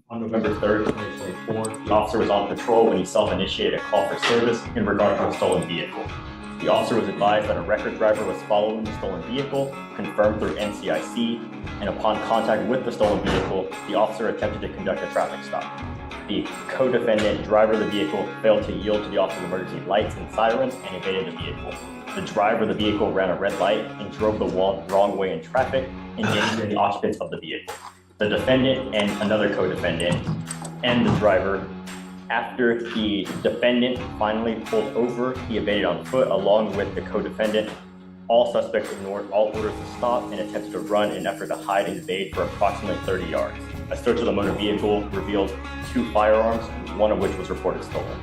On November 3rd, 2024, the officer was on patrol when he self-initiated a call for service in regard to a stolen vehicle. The officer was advised that a record driver was following the stolen vehicle, confirmed through NCIC, and upon contact with the stolen vehicle, the officer attempted to conduct a traffic stop. The co-defendant, driver of the vehicle, failed to yield to the officer's emergency lights and sirens and evaded the vehicle. The driver of the vehicle ran a red light and drove the wrong way in traffic, endangering the occupants of the vehicle. The defendant and another co-defendant and the driver. After the defendant finally pulled over, he evaded on foot along with the co-defendant. All suspects ignored all orders to stop and attempted to run in an effort to hide and evade for approximately 30 yards. A search of the motor vehicle revealed 2 firearms, one of which was reported stolen.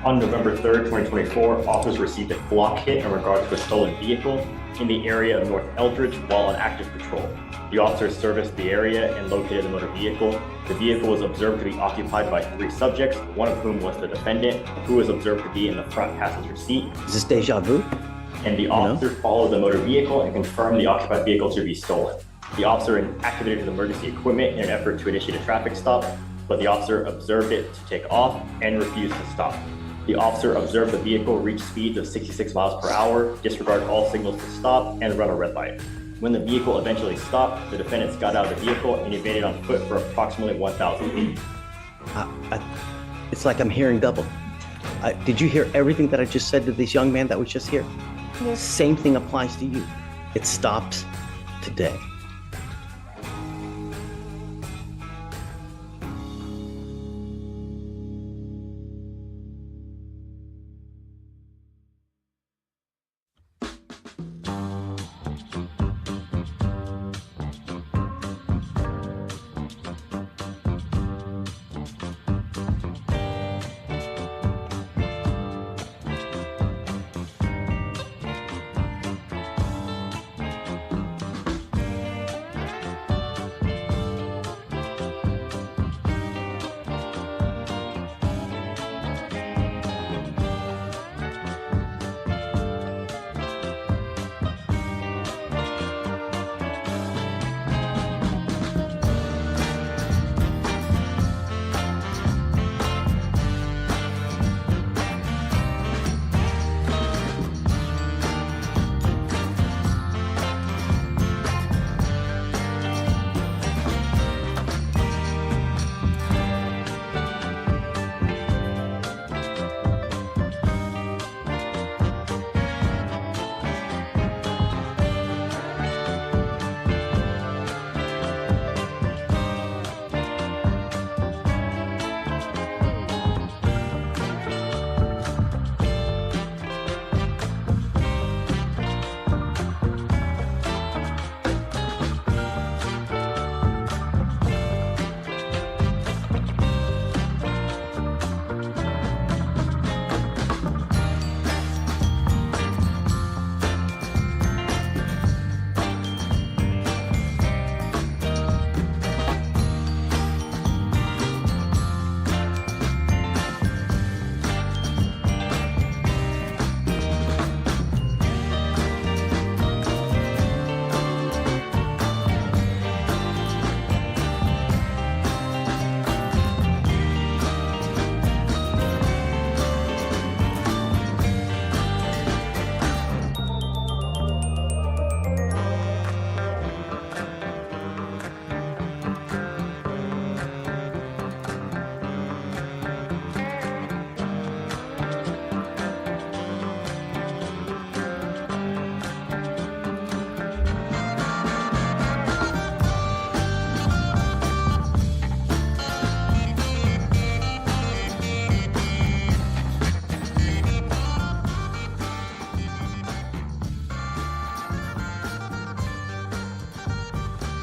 On November 3rd, 2024, officers received a flock hit in regard to a stolen vehicle in the area of North Eldridge while on active patrol. The officers serviced the area and located the motor vehicle. The vehicle was observed to be occupied by 3 subjects, one of whom was the defendant, who was observed to be in the front passenger seat. Is this deja vu? And the officer followed the motor vehicle and confirmed the occupied vehicle to be stolen. The officer activated his emergency equipment in an effort to initiate a traffic stop, but the officer observed it to take off and refused to stop. The officer observed the vehicle reach speeds of 66 miles per hour, disregard all signals to stop, and run a red light. When the vehicle eventually stopped, the defendants got out of the vehicle and evaded on foot for approximately 1,000 feet. It's like I'm hearing double. Did you hear everything that I just said to this young man that was just here? Yes. Same thing applies to you. It stops today.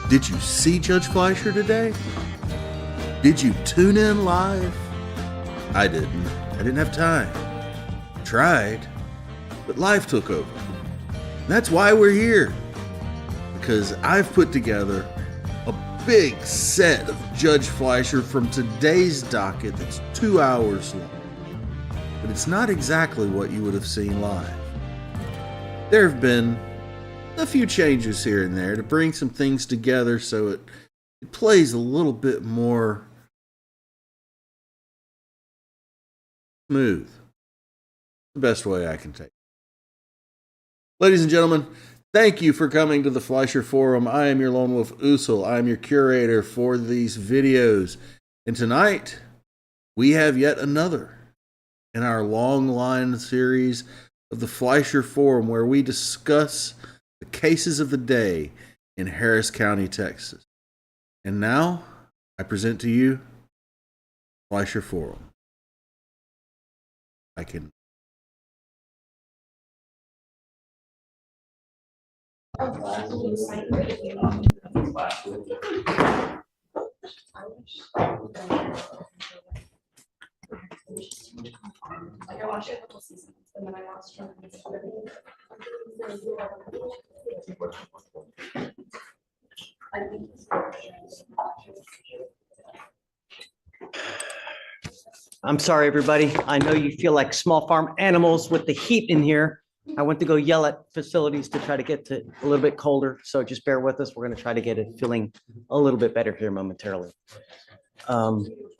Did you see Judge Fleischer today? Did you tune in live? I didn't. I didn't have time. Tried, but life took over. That's why we're here. Because I've put together a big set of Judge Fleischer from today's docket that's 2 hours long. But it's not exactly what you would have seen live. There have been a few changes here and there to bring some things together so it it plays a little bit more smooth. The best way I can take it. Ladies and gentlemen, thank you for coming to the Fleischer Forum. I am your Lone Wolf Usul. I am your curator for these videos. And tonight, we have yet another in our long line series of the Fleischer Forum, where we discuss the cases of the day in Harris County, Texas. And now, I present to you Fleischer Forum. I can. I watched it a couple seasons and then I lost track. I'm sorry, everybody. I know you feel like small farm animals with the heat in here. I went to go yell at facilities to try to get to a little bit colder. So just bear with us. We're going to try to get it feeling a little bit better here momentarily. Mr.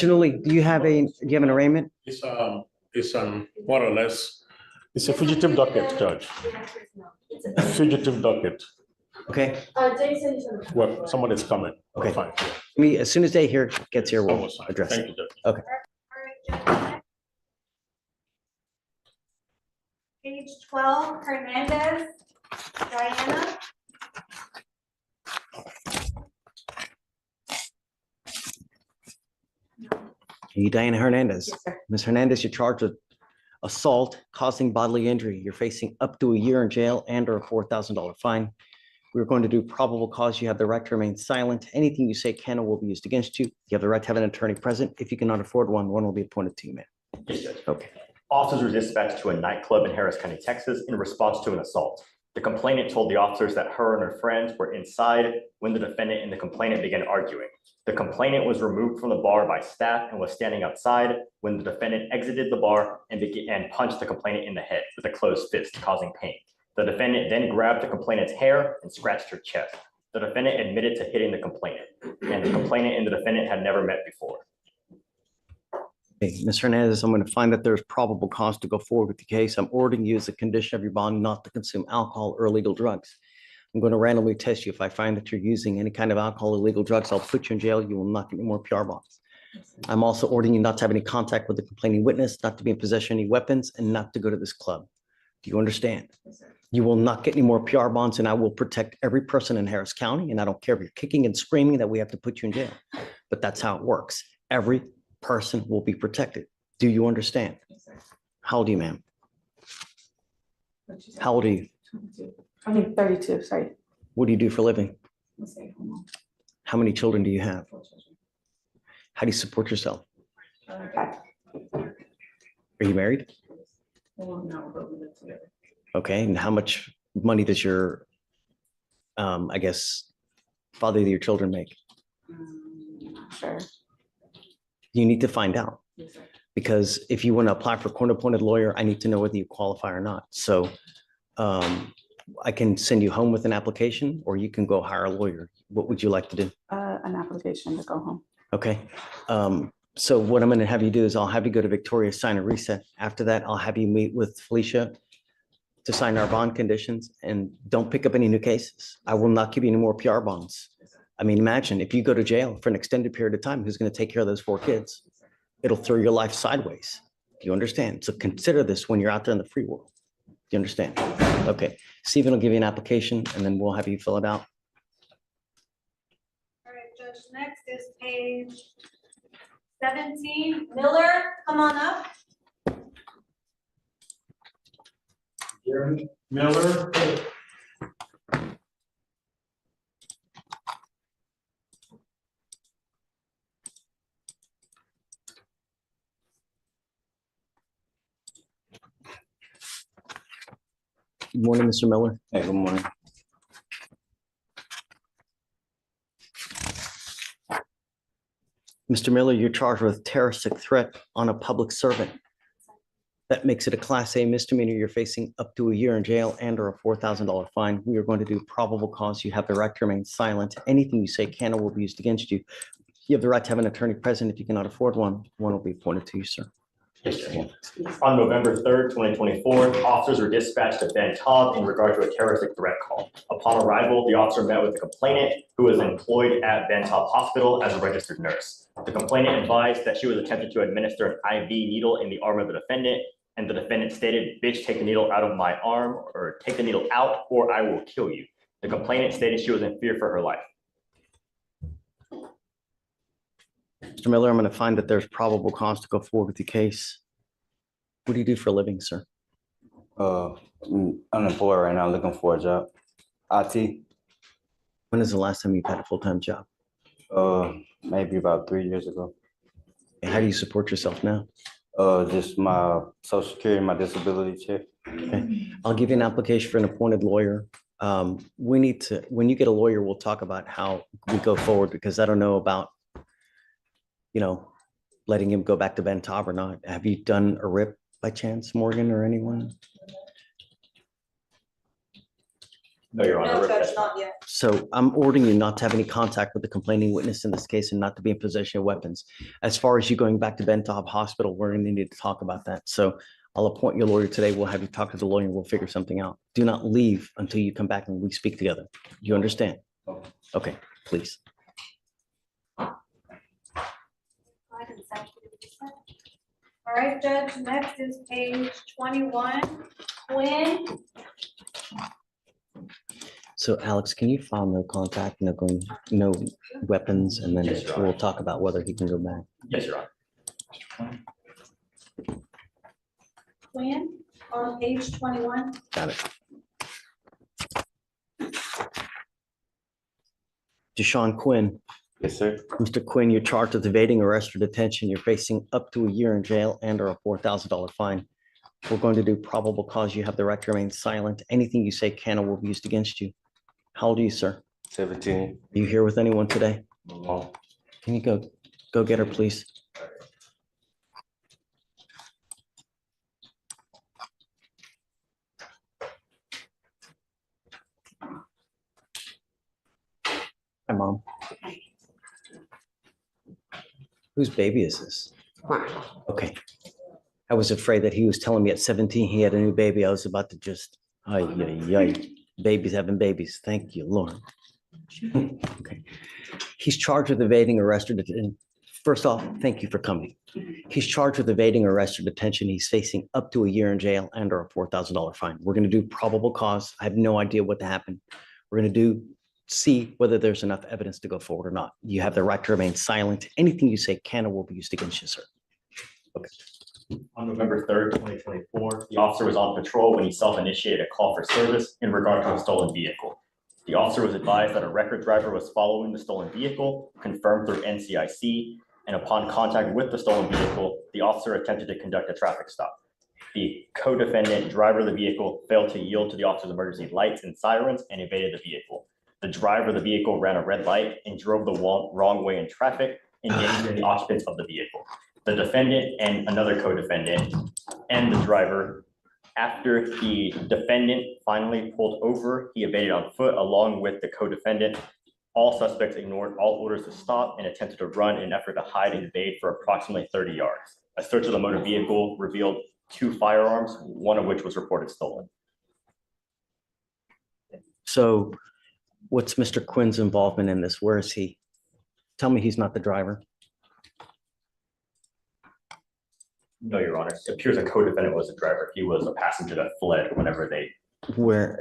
Newley, do you have an arraignment? It's more or less, it's a fugitive docket, Judge. Fugitive docket. Okay. Well, somebody's coming. Okay. Fine. Me, as soon as they gets here, we'll Almost fine. address Thank it. you, Judge. Okay. Page 12, Hernandez, Diana. You, Diana Hernandez. Yes, sir. Ms. Hernandez, you're charged with assault causing bodily injury. You're facing up to a year in jail and or a $4,000 fine. We're going to do probable cause. You have the right to remain silent. Anything you say can or will be used against you. You have the right to have an attorney present. If you cannot afford one, one will be appointed to you, man. Yes, Judge. Okay. Officers were dispatched to a nightclub in Harris County, Texas, in response to an assault. The complainant told the officers that her and her friends were inside when the defendant and the complainant began arguing. The complainant was removed from the bar by staff and was standing outside when the defendant exited the bar and punched the complainant in the head with a closed fist, causing pain. The defendant then grabbed the complainant's hair and scratched her chest. The defendant admitted to hitting the complainant, and the complainant and the defendant had never met before. Okay, Ms. Hernandez, I'm going to find that there's probable cause to go forward with the case. I'm ordering you as a condition of your bond not to consume alcohol or illegal drugs. I'm going to randomly test you. If I find that you're using any kind of alcohol or illegal drugs, I'll put you in jail. You will not get any more PR bonds. I'm also ordering you not to have any contact with the complaining witness, not to be in possession of any weapons, and not to go to this club. Do you understand? You will not get any more PR bonds, and I will protect every person in Harris County. And I don't care if you're kicking and screaming that we have to put you in jail, but that's how it works. Every person will be protected. Do you understand? How old are you, ma'am? How old are you? 32, sorry. What do you do for a living? How many children do you have? How do you support yourself? Okay. Are you married? Well, no, but we live together. Okay, and how much money does your, I guess, father of your children make? Not sure. You need to find out, Yes, sir. because if you want to apply for court-appointed lawyer, I need to know whether you qualify or not. So I can send you home with an application, or you can go hire a lawyer. What would you like to do? An application to go home. Okay. So what I'm going to have you do is I'll have you go to Victoria, sign a reset. After that, I'll have you meet with Fleischer to sign our bond conditions, and don't pick up any new cases. I will not give you any more PR bonds. I mean, imagine if you go to jail for an extended period of time, who's going to take care of those 4 kids? It'll throw your life sideways. Do you understand? So consider this when you're out there in the free world. Do you understand? Okay. Stephen will give you an application, and then we'll have you fill it out. All right, Judge, next is page 17. Miller, come on up. Jeremy Miller. Good morning, Mr. Miller. Hey, good morning. Mr. Miller, you're charged with terroristic threat on a public servant. That makes it a Class A misdemeanor. You're facing up to a year in jail and or a $4,000 fine. We are going to do probable cause. You have the right to remain silent. Anything you say can or will be used against you. You have the right to have an attorney present. If you cannot afford one, one will be appointed to you, sir. Yes, sir. On November 3rd, 2024, officers were dispatched to Ben Taub in regard to a terroristic threat call. Upon arrival, the officer met with the complainant, who was employed at Ben Taub Hospital as a registered nurse. The complainant advised that she was attempting to administer an IV needle in the arm of the defendant, and the defendant stated, "Bitch, take the needle out of my arm," or "Take the needle out or I will kill you." The complainant stated she was in fear for her life. Mr. Miller, I'm going to find that there's probable cause to go forward with the case. What do you do for a living, sir? I'm unemployed right now, looking for a job. IT, When is the last time you've had a full-time job? maybe about 3 years ago. And how do you support yourself now? Just my social security, my disability check. Okay, I'll give you an application for an appointed lawyer. We need to, when you get a lawyer, we'll talk about how we go forward, because I don't know about, letting him go back to Ben Taub or not. Have you done a RIP by chance, Morgan, or anyone? No, Your Honor. No, Judge, not yet. So I'm ordering you not to have any contact with the complaining witness in this case and not to be in possession of weapons. As far as you going back to Ben Taub Hospital, we're going to need to talk about that. So I'll appoint your lawyer today. We'll have you talk to the lawyer and we'll figure something out. Do not leave until you come back and we speak together. You understand? Okay, please. All right, Judge, next is page 21. Quinn, So Alex, can you file no contact, no weapons, and then Yes, Your Honor. we'll talk about whether he can go back. Yes, Your Honor. Quinn, on page 21. Got it. Deshaun Quinn. Yes, sir. Mr. Quinn, you're charged with evading arrest or detention. You're facing up to a year in jail and or a $4,000 fine. We're going to do probable cause. You have the right to remain silent. Anything you say can or will be used against you. How old are you, sir? 17. Are you here with anyone today? No. Can you go get her, please? Hi, Mom. Whose baby is this? Okay. I was afraid that he was telling me at 17 he had a new baby. I was about to just, babies having babies. Thank you, Lord. Okay. He's charged with evading arrest or detention. First off, thank you for coming. He's charged with evading arrest or detention. He's facing up to a year in jail and or a $4,000 fine. We're going to do probable cause. I have no idea what happened. We're going to see whether there's enough evidence to go forward or not. You have the right to remain silent. Anything you say can or will be used against you, sir. Okay. On November 3rd, 2024, the officer was on patrol when he self-initiated a call for service in regard to a stolen vehicle. The officer was advised that a record driver was following the stolen vehicle, confirmed through NCIC, and upon contact with the stolen vehicle, the officer attempted to conduct a traffic stop. The co-defendant driver of the vehicle failed to yield to the officer's emergency lights and sirens and evaded the vehicle. The driver of the vehicle ran a red light and drove the wrong way in traffic, endangering the occupants of the vehicle. The defendant and another co-defendant and the driver, after the defendant finally pulled over, he evaded on foot along with the co-defendant. All suspects ignored all orders to stop and attempted to run in an effort to hide and evade for approximately 30 yards. A search of the motor vehicle revealed 2 firearms, one of which was reported stolen. So what's Mr. Quinn's involvement in this? Where is he? Tell me he's not the driver. No, Your Honor. It appears a co-defendant was the driver. He was a passenger that fled whenever they.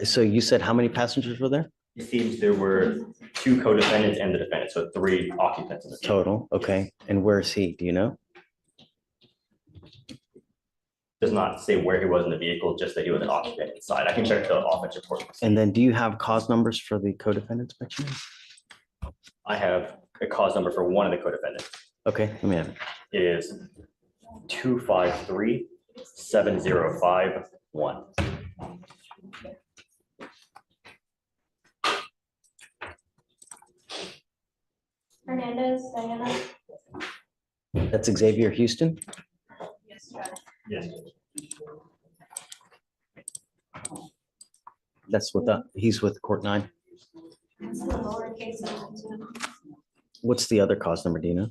So you said how many passengers were there? It seems there were 2 co-defendants and the defendant, so 3 occupants of the vehicle. Total, okay. And where is he? Do you know? Does not say where he was in the vehicle, just that he was an occupant inside. I can check the offense report. And then do you have cause numbers for the co-defendants by chance? I have a cause number for one of the co-defendants. Okay, let me have it. It is 253-7051. Hernandez, Diana. That's Xavier Houston. Yes, Judge. Yes. That's what he's with court 9. What's the other cause number, Dina?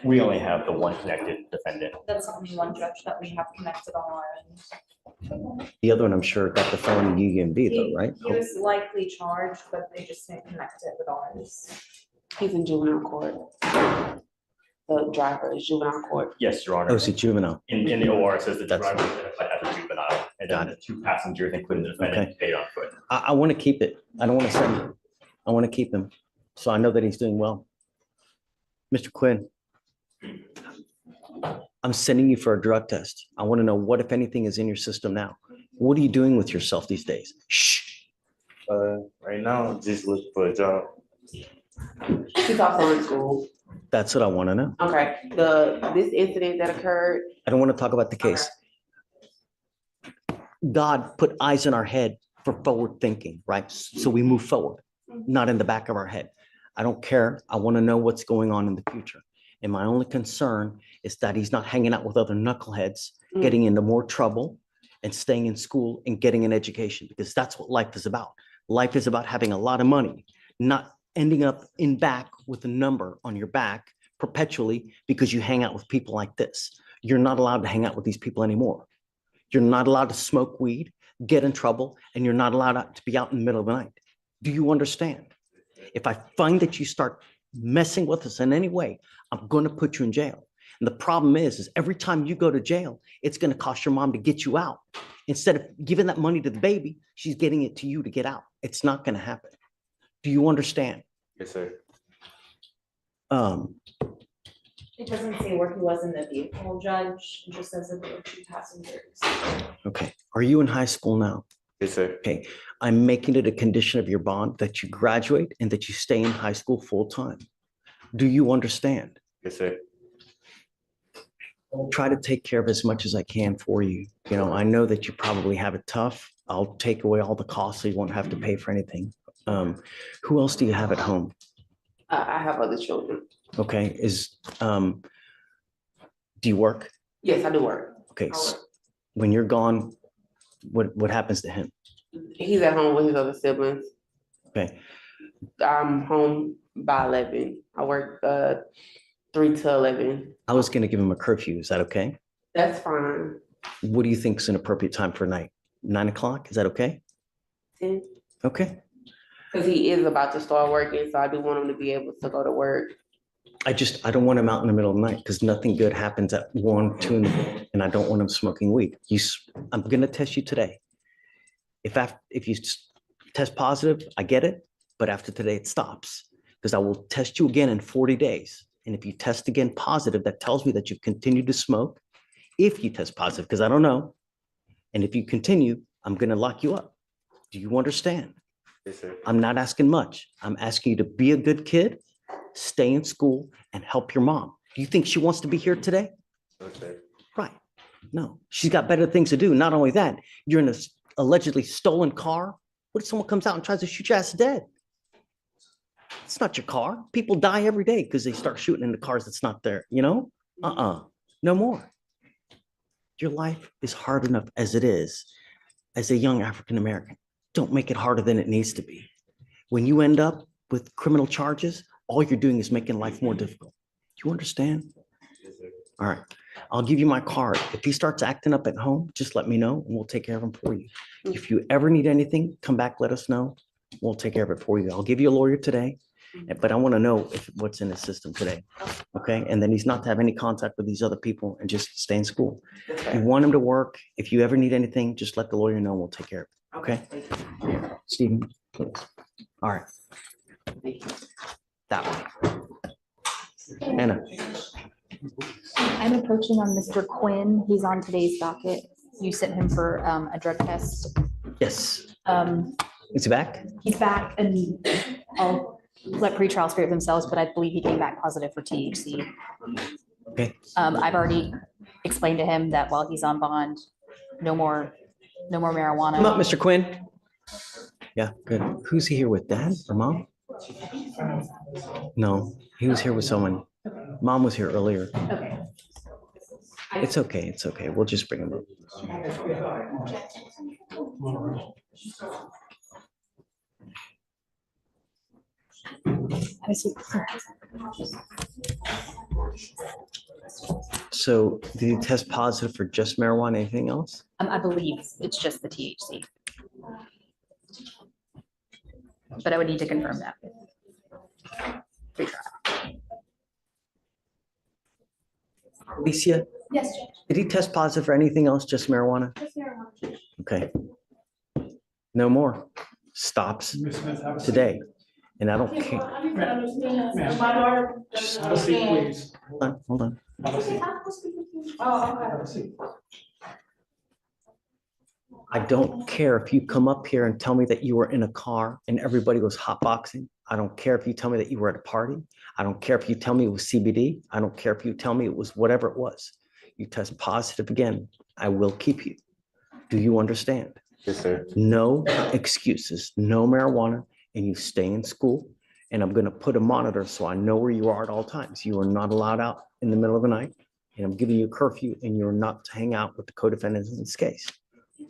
We only have the one connected defendant. That's only one judge that we have connected on our end. The other one, I'm sure, got the felony UUMB though, right? He was likely charged, but they just didn't connect it with ours. He's in juvenile court. The driver is juvenile court. Yes, Your Honor. Oh, it's a juvenile. In the OR, it says the That's- driver was identified as a juvenile, and Got then the 2 passengers, including the defendant, Okay. stayed on foot. I want to keep it. I don't want to send him. I want to keep him. So I know that he's doing well. Mr. Quinn, I'm sending you for a drug test. I want to know what, if anything, is in your system now. What are you doing with yourself these days? Shh. Right now, just look for a job. He's also in school. That's what I want to know. Okay, this incident that occurred, I don't want to talk about the case. God put eyes in our head for forward thinking, right? So we move forward, not in the back of our head. I don't care. I want to know what's going on in the future. And my only concern is that he's not hanging out with other knuckleheads, getting into more trouble and staying in school and getting an education, because that's what life is about. Life is about having a lot of money, not ending up in back with a number on your back perpetually because you hang out with people like this. You're not allowed to hang out with these people anymore. You're not allowed to smoke weed, get in trouble, and you're not allowed to be out in the middle of the night. Do you understand? If I find that you start messing with us in any way, I'm going to put you in jail. And the problem is every time you go to jail, it's going to cost your mom to get you out. Instead of giving that money to the baby, she's getting it to you to get out. It's not going to happen. Do you understand? Yes, sir. It doesn't say where he was in the vehicle, Judge. It just says that there were 2 passengers. Okay. Are you in high school now? Yes, sir. Okay. I'm making it a condition of your bond that you graduate and that you stay in high school full time. Do you understand? Yes, sir. I'll try to take care of as much as I can for you. You know, I know that you probably have it tough. I'll take away all the costs so you won't have to pay for anything. Who else do you have at home? I have other children. Okay, do you work? Yes, I do work. Okay, when you're gone, what happens to him? He's at home with his other siblings. Okay, I'm home by 11. I work 3 to 11. I was gonna give him a curfew. Is that okay? That's fine. What do you think is an appropriate time for night? 9 o'clock? Is that okay? 10. Okay. Because he is about to start working, so I do want him to be able to go to work. I don't want him out in the middle of the night because nothing good happens at 1, 2, and I don't want him smoking weed. I'm gonna test you today. If you test positive, I get it, but after today it stops because I will test you again in 40 days. And if you test again positive, that tells me that you've continued to smoke. If you test positive, because I don't know, and if you continue, I'm gonna lock you up. Do you understand? Yes, sir. I'm not asking much. I'm asking you to be a good kid, stay in school, and help your mom. Do you think she wants to be here today? Okay. Right. No, she's got better things to do. Not only that, you're in a allegedly stolen car. What if someone comes out and tries to shoot your ass dead? It's not your car. People die every day because they start shooting in the cars that's not there, you know? No more. Your life is hard enough as it is as a young African-American. Don't make it harder than it needs to be. When you end up with criminal charges, all you're doing is making life more difficult. Do you understand? Yes, sir. All right. I'll give you my card. If he starts acting up at home, just let me know and we'll take care of him for you. If you ever need anything, come back, let us know. We'll take care of it for you. I'll give you a lawyer today, but I want to know what's in the system today. Okay. And then he's not to have any contact with these other people and just stay in school. If you want him to work, if you ever need anything, just let the lawyer know. We'll take care of it. Okay. Stephen, please. All right. That way. Anna. I'm approaching on Mr. Quinn. He's on today's docket. You sent him for a drug test. Yes. Um, Is he back? He's back and I'll let pretrial speak for themselves, but I believe he came back positive for THC. Okay. I've already explained to him that while he's on bond, no more marijuana. Come up, Mr. Quinn. Yeah, good. Who's he here with, Dad or Mom? No, he was here with someone. Mom was here earlier. Okay. It's okay, it's okay. We'll just bring him up. So did you test positive for just marijuana, anything else? I believe it's just the THC. But I would need to confirm that. Alicia, Yes, Judge. did he test positive for anything else, just marijuana? Just marijuana, Judge. Okay. No more. Stops today. And I don't care. My daughter. Just- doesn't understand. Hold on. Oh, okay. I don't care if you come up here and tell me that you were in a car and everybody was hotboxing. I don't care if you tell me that you were at a party. I don't care if you tell me it was CBD. I don't care if you tell me it was whatever it was. You test positive again, I will keep you. Do you understand? Yes, sir. No excuses, no marijuana, and you stay in school. And I'm gonna put a monitor so I know where you are at all times. You are not allowed out in the middle of the night. And I'm giving you a curfew and you're not to hang out with the co-defendants in this case.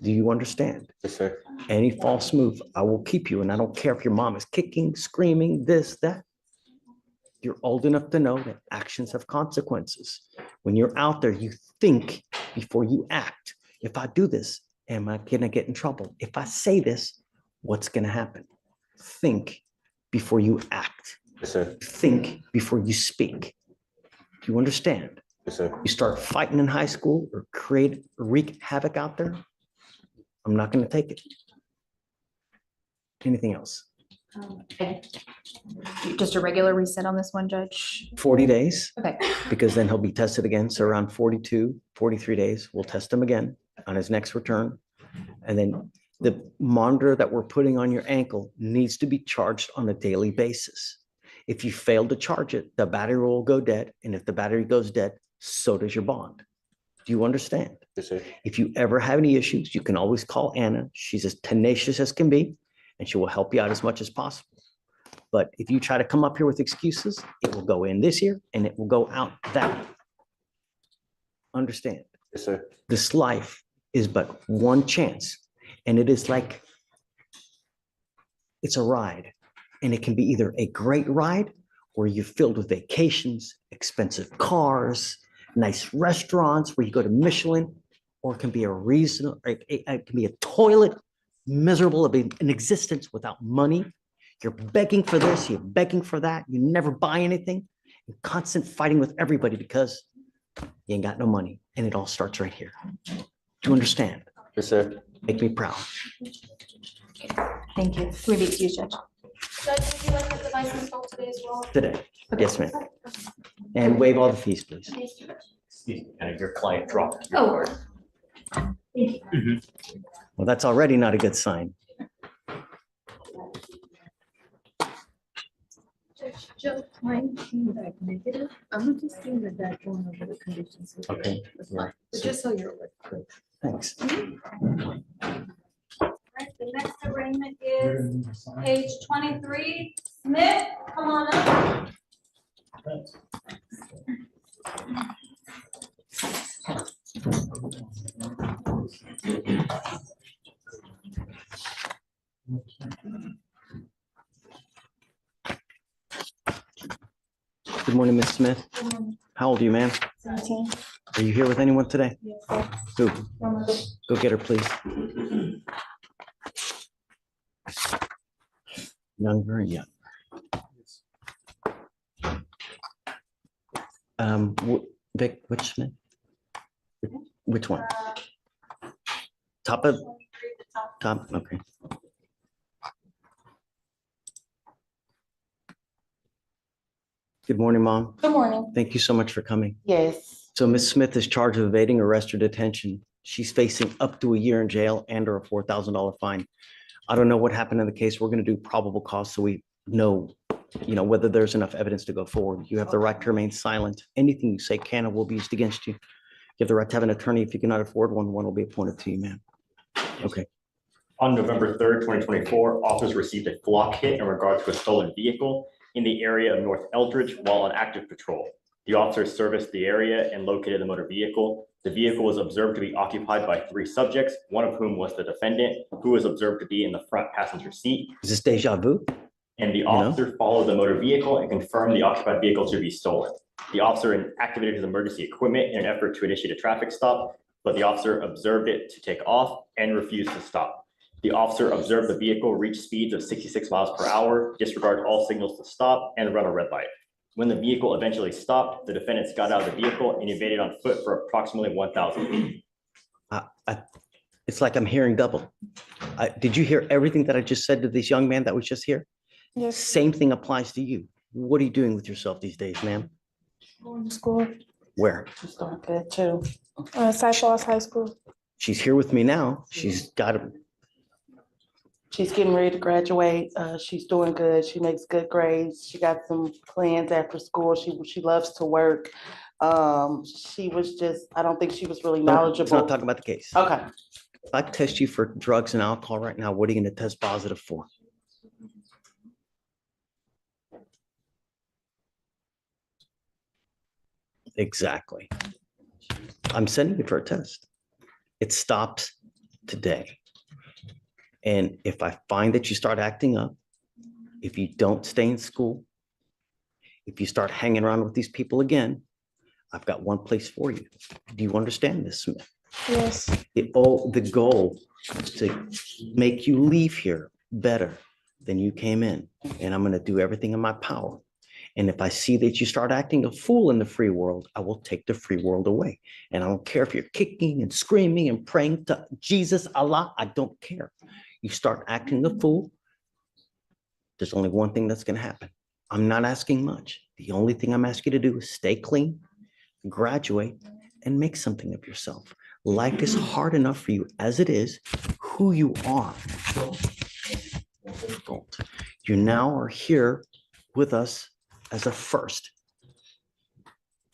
Do you understand? Yes, sir. Any false move, I will keep you. And I don't care if your mom is kicking, screaming, this, that. You're old enough to know that actions have consequences. When you're out there, you think before you act. If I do this, am I gonna get in trouble? If I say this, what's gonna happen? Think before you act. Yes, sir. Think before you speak. Do you understand? Yes, sir. You start fighting in high school or wreak havoc out there, I'm not gonna take it. Anything else? Just a regular reset on this one, Judge. 40 days, Okay, because then he'll be tested again. So around 42, 43 days, we'll test him again on his next return. And then the monitor that we're putting on your ankle needs to be charged on a daily basis. If you fail to charge it, the battery will go dead. And if the battery goes dead, so does your bond. Do you understand? Yes, sir. If you ever have any issues, you can always call Anna. She's as tenacious as can be, and she will help you out as much as possible. But if you try to come up here with excuses, it will go in this year and it will go out that. Understand? Yes, sir. This life is but one chance, and it is like it's a ride, and it can be either a great ride where you're filled with vacations, expensive cars, nice restaurants where you go to Michelin, or it can be a reason, it can be a toilet, miserable of an existence without money. You're begging for this, you're begging for that, you never buy anything, and constant fighting with everybody because you ain't got no money, and it all starts right here. Do you understand? Yes, sir. Make me proud. thank you. Can we be excused, Judge? Judge, would you like the device installed today as well? Today. Yes, ma'am. And waive all the fees, please. Thank you. Excuse me, and your client dropped your Oh. card. Well, that's already not a good sign. Joe, mine came back negative. I'm gonna just send that one over the conditions. Okay, yeah. But just so you're aware. Thanks. Right, the next arraignment is page 23. Smith, come on up. Good morning, Ms. Smith. How old are you, ma'am? 17. Are you here with anyone today? Yes, sir. Who? Go get her, please. Young, very young. Vic, which Smith? Which one? Top of, 23 at the top. top, okay. Good morning, Mom. Good morning. Thank you so much for coming. Yes. So Ms. Smith is charged with evading arrest or detention. She's facing up to a year in jail and or a $4,000 fine. I don't know what happened in the case. We're going to do probable cause so we know, whether there's enough evidence to go forward. You have the right to remain silent. Anything you say can or will be used against you. You have the right to have an attorney. If you cannot afford one, one will be appointed to you, ma'am. Okay. On November 3rd, 2024, officers received a flock hit in regard to a stolen vehicle in the area of North Eldridge while on active patrol. The officer serviced the area and located the motor vehicle. The vehicle was observed to be occupied by 3 subjects, one of whom was the defendant, who was observed to be in the front passenger seat. Is this deja vu? And the officer followed the motor vehicle and confirmed the occupied vehicle to be stolen. The officer activated his emergency equipment in an effort to initiate a traffic stop, but the officer observed it to take off and refused to stop. The officer observed the vehicle reach speeds of 66 miles per hour, disregard all signals to stop, and run a red light. When the vehicle eventually stopped, the defendants got out of the vehicle and evaded on foot for approximately 1,000 feet. It's like I'm hearing double. Did you hear everything that I just said to this young man that was just here? Yes. Same thing applies to you. What are you doing with yourself these days, ma'am? Going to school, Where? She's doing good too. Cyclops High School. She's here with me now. She's got a, She's getting ready to graduate. She's doing good. She makes good grades. She got some plans after school. She loves to work. She was just, I don't think she was really let's knowledgeable. not talk about the case. Okay. If I test you for drugs and alcohol right now, what are you going to test positive for? Exactly. I'm sending you for a test. It stops today. And if I find that you start acting up, if you don't stay in school, if you start hanging around with these people again, I've got one place for you. Do you understand this, Smith? Yes. The goal is to make you leave here better than you came in. And I'm going to do everything in my power. And if I see that you start acting a fool in the free world, I will take the free world away. And I don't care if you're kicking and screaming and praying to Jesus, Allah, I don't care. You start acting a fool, there's only one thing that's going to happen. I'm not asking much. The only thing I'm asking you to do is stay clean, graduate, and make something of yourself. Life is hard enough for you as it is. Who you are. You now are here with us as a first.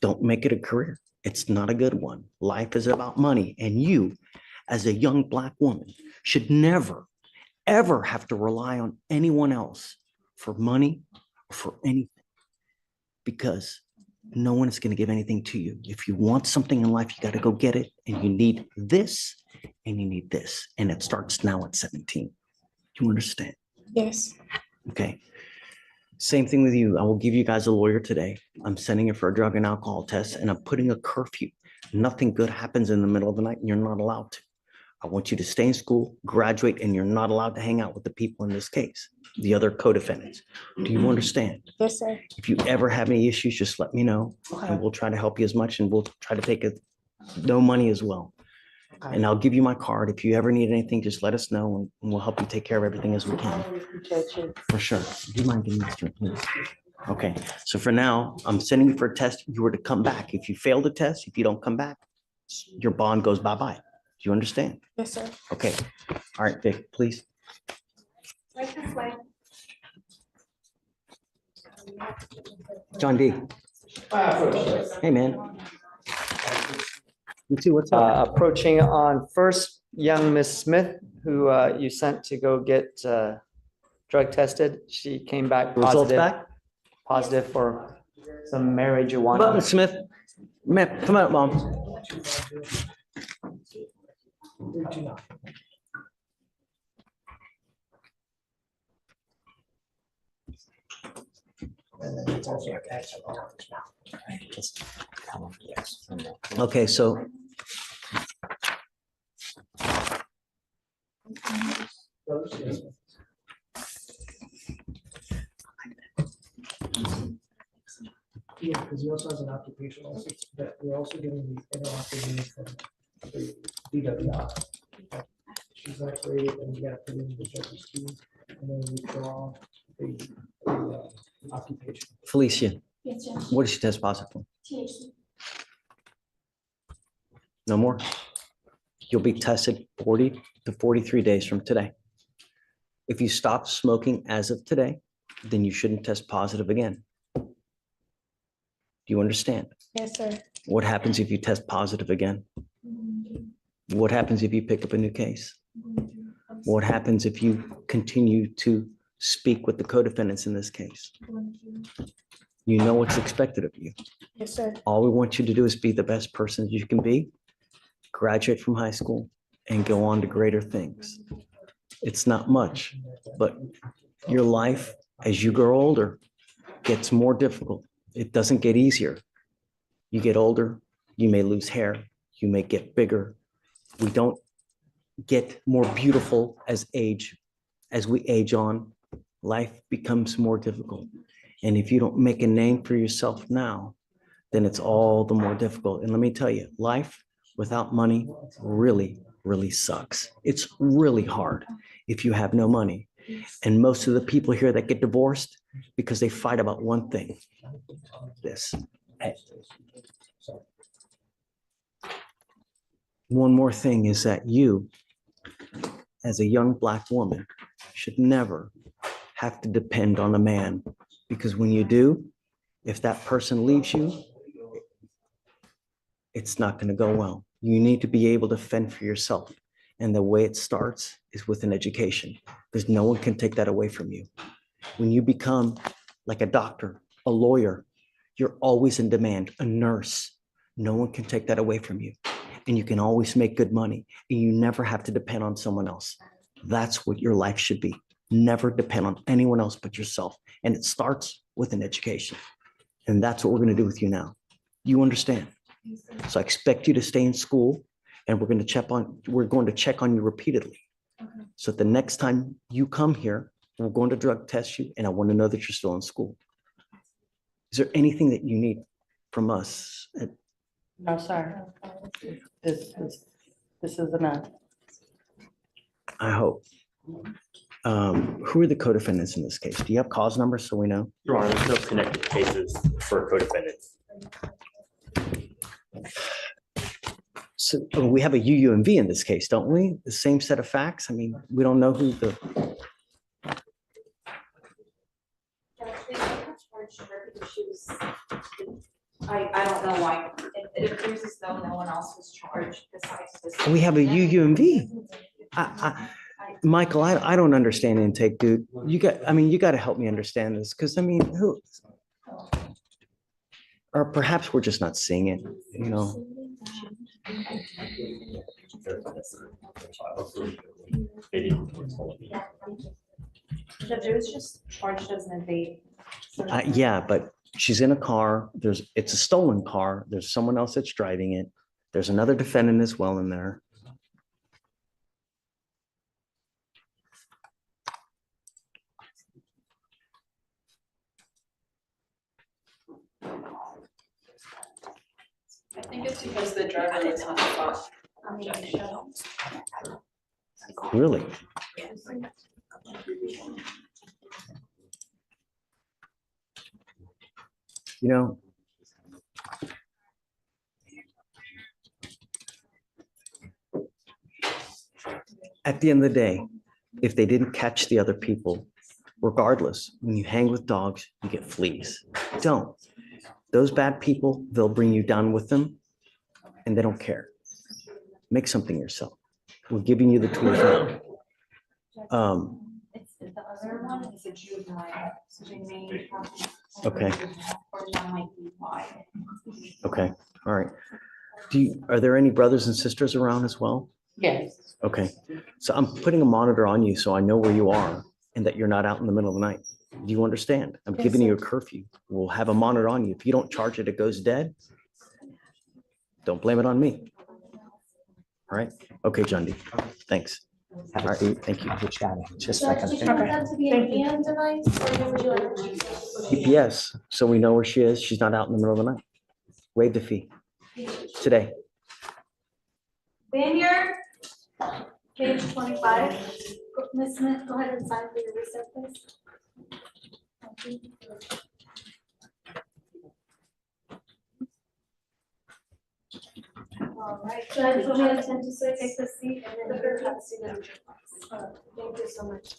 Don't make it a career. It's not a good one. Life is about money. And you, as a young Black woman, should never, ever have to rely on anyone else for money or for anything. Because no one is going to give anything to you. If you want something in life, you got to go get it. And you need this and you need this. And it starts now at 17. Do you understand? Yes. Okay. Same thing with you. I will give you guys a lawyer today. I'm sending you for a drug and alcohol test and I'm putting a curfew. Nothing good happens in the middle of the night and you're not allowed to. I want you to stay in school, graduate, and you're not allowed to hang out with the people in this case, the other co-defendants. Do you understand? Yes, sir. If you ever have any issues, just let me know Okay. and we'll try to help you as much and we'll try to take it, no money as well. And I'll give you my card. If you ever need anything, just let us know and we'll help you take care of everything as we can. I really appreciate you. For sure. Do you mind getting this drink, please? Okay, so for now, I'm sending you for a test. You were to come back. If you fail the test, if you don't come back, your bond goes bye-bye. Do you understand? Yes, sir. Okay. All right, Vic, please. Right this way. John D. Hey, man. You too, what's up? Approaching on first, young Miss Smith, who you sent to go get drug tested. She came back Results positive, back? positive for some Come on, marijuana. Miss Smith. Man, come out, Mom. Okay, so yeah, because he also has an occupational license, but we're also getting the interoperability from the DWI. She's actually, and we got to put in the judge's key, and then withdraw the occupation. Felicia, Yes, Judge. what did she test positive for? THC. No more? You'll be tested 40 to 43 days from today. If you stop smoking as of today, then you shouldn't test positive again. Do you understand? Yes, sir. What happens if you test positive again? What happens if you pick up a new case? What happens if you continue to speak with the co-defendants in this case? You know what's expected of you. Yes, sir. All we want you to do is be the best person you can be, graduate from high school, and go on to greater things. It's not much, but your life as you grow older gets more difficult. It doesn't get easier. You get older, you may lose hair, you may get bigger. We don't get more beautiful as we age on. Life becomes more difficult. And if you don't make a name for yourself now, then it's all the more difficult. And let me tell you, life without money really, really sucks. It's really hard if you have no money. And most of the people here that get divorced because they fight about one thing, this. One more thing is that you, as a young Black woman, should never have to depend on a man, because when you do, if that person leaves you, it's not going to go well. You need to be able to fend for yourself. And the way it starts is with an education, because no one can take that away from you. When you become like a doctor, a lawyer, you're always in demand, a nurse. No one can take that away from you. And you can always make good money, and you never have to depend on someone else. That's what your life should be. Never depend on anyone else but yourself. And it starts with an education. And that's what we're going to do with you now. You understand? So I expect you to stay in school, and we're going to check on you repeatedly. So the next time you come here, we're going to drug test you, and I want to know that you're still in school. Is there anything that you need from us? No, sir. This is enough. I hope. Who are the co-defendants in this case? Do you have cause numbers so we know? Your Honor, there's no connected cases for co-defendants. So we have a UUMV in this case, don't we? The same set of facts? I mean, we don't know who the, I don't know why. It appears as though no one else was charged besides this. we have a UUMV. Michael, I don't understand intake, dude. You got to help me understand this, because who? Or perhaps we're just not seeing it, you know? Judge, it was just charged as an evade. Yeah, but she's in a car. It's a stolen car. There's someone else that's driving it. There's another defendant as well in there. I think it's because the driver was on the spot. Really? You know, at the end of the day, if they didn't catch the other people, regardless, when you hang with dogs, you get fleas. Don't. Those bad people, they'll bring you down with them, and they don't care. Make something yourself. We're giving you the tools now. It's the other one is a juvenile. So they may have. Okay. Or one might be wide. Okay, all right. Are there any brothers and sisters around as well? Yes. Okay, so I'm putting a monitor on you so I know where you are and that you're not out in the middle of the night. Do you understand? I'm Yes, giving you a sir. curfew. We'll have a monitor on you. If you don't charge it, it goes dead. Don't blame it on me. All right? Okay, John D. Thanks. All right, thank you. Just like. Did you want that to be a hand device or would you like? GPS, so we know where she is. She's not out in the middle of the night. Waive the fee today. Vineyard, page 25. Ms. Smith, go ahead and sign for your receipt, please. Thank you. All right, Judge, we'll have to take the seat and then you'll have to see them. Thank you so much.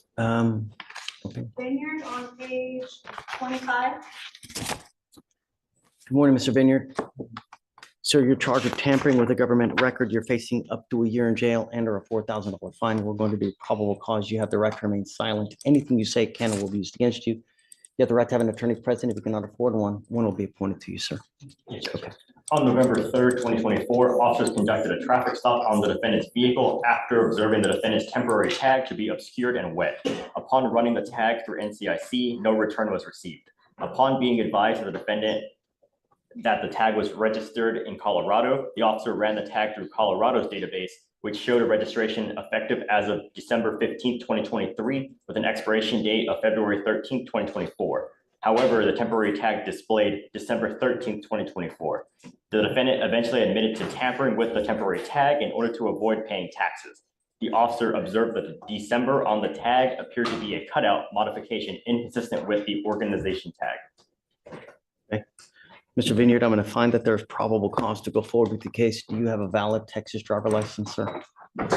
Okay. Vineyard on page 25. Good morning, Mr. Vineyard. Sir, you're charged with tampering with a government record. You're facing up to a year in jail and or a $4,000 fine. We're going to do probable cause. You have the right to remain silent. Anything you say can and will be used against you. You have the right to have an attorney present. If you cannot afford one, one will be appointed to you, sir. Yes, Judge. On November 3rd, 2024, officers conducted a traffic stop on the defendant's vehicle after observing the defendant's temporary tag to be obscured and wet. Upon running the tag through NCIC, no return was received. Upon being advised of the defendant that the tag was registered in Colorado, the officer ran the tag through Colorado's database, which showed a registration effective as of December 15th, 2023, with an expiration date of February 13th, 2024. However, the temporary tag displayed December 13th, 2024. The defendant eventually admitted to tampering with the temporary tag in order to avoid paying taxes. The officer observed that the December on the tag appeared to be a cutout modification inconsistent with the organization tag. Okay. Mr. Vineyard, I'm going to find that there's probable cause to go forward with the case. Do you have a valid Texas driver license, sir? Do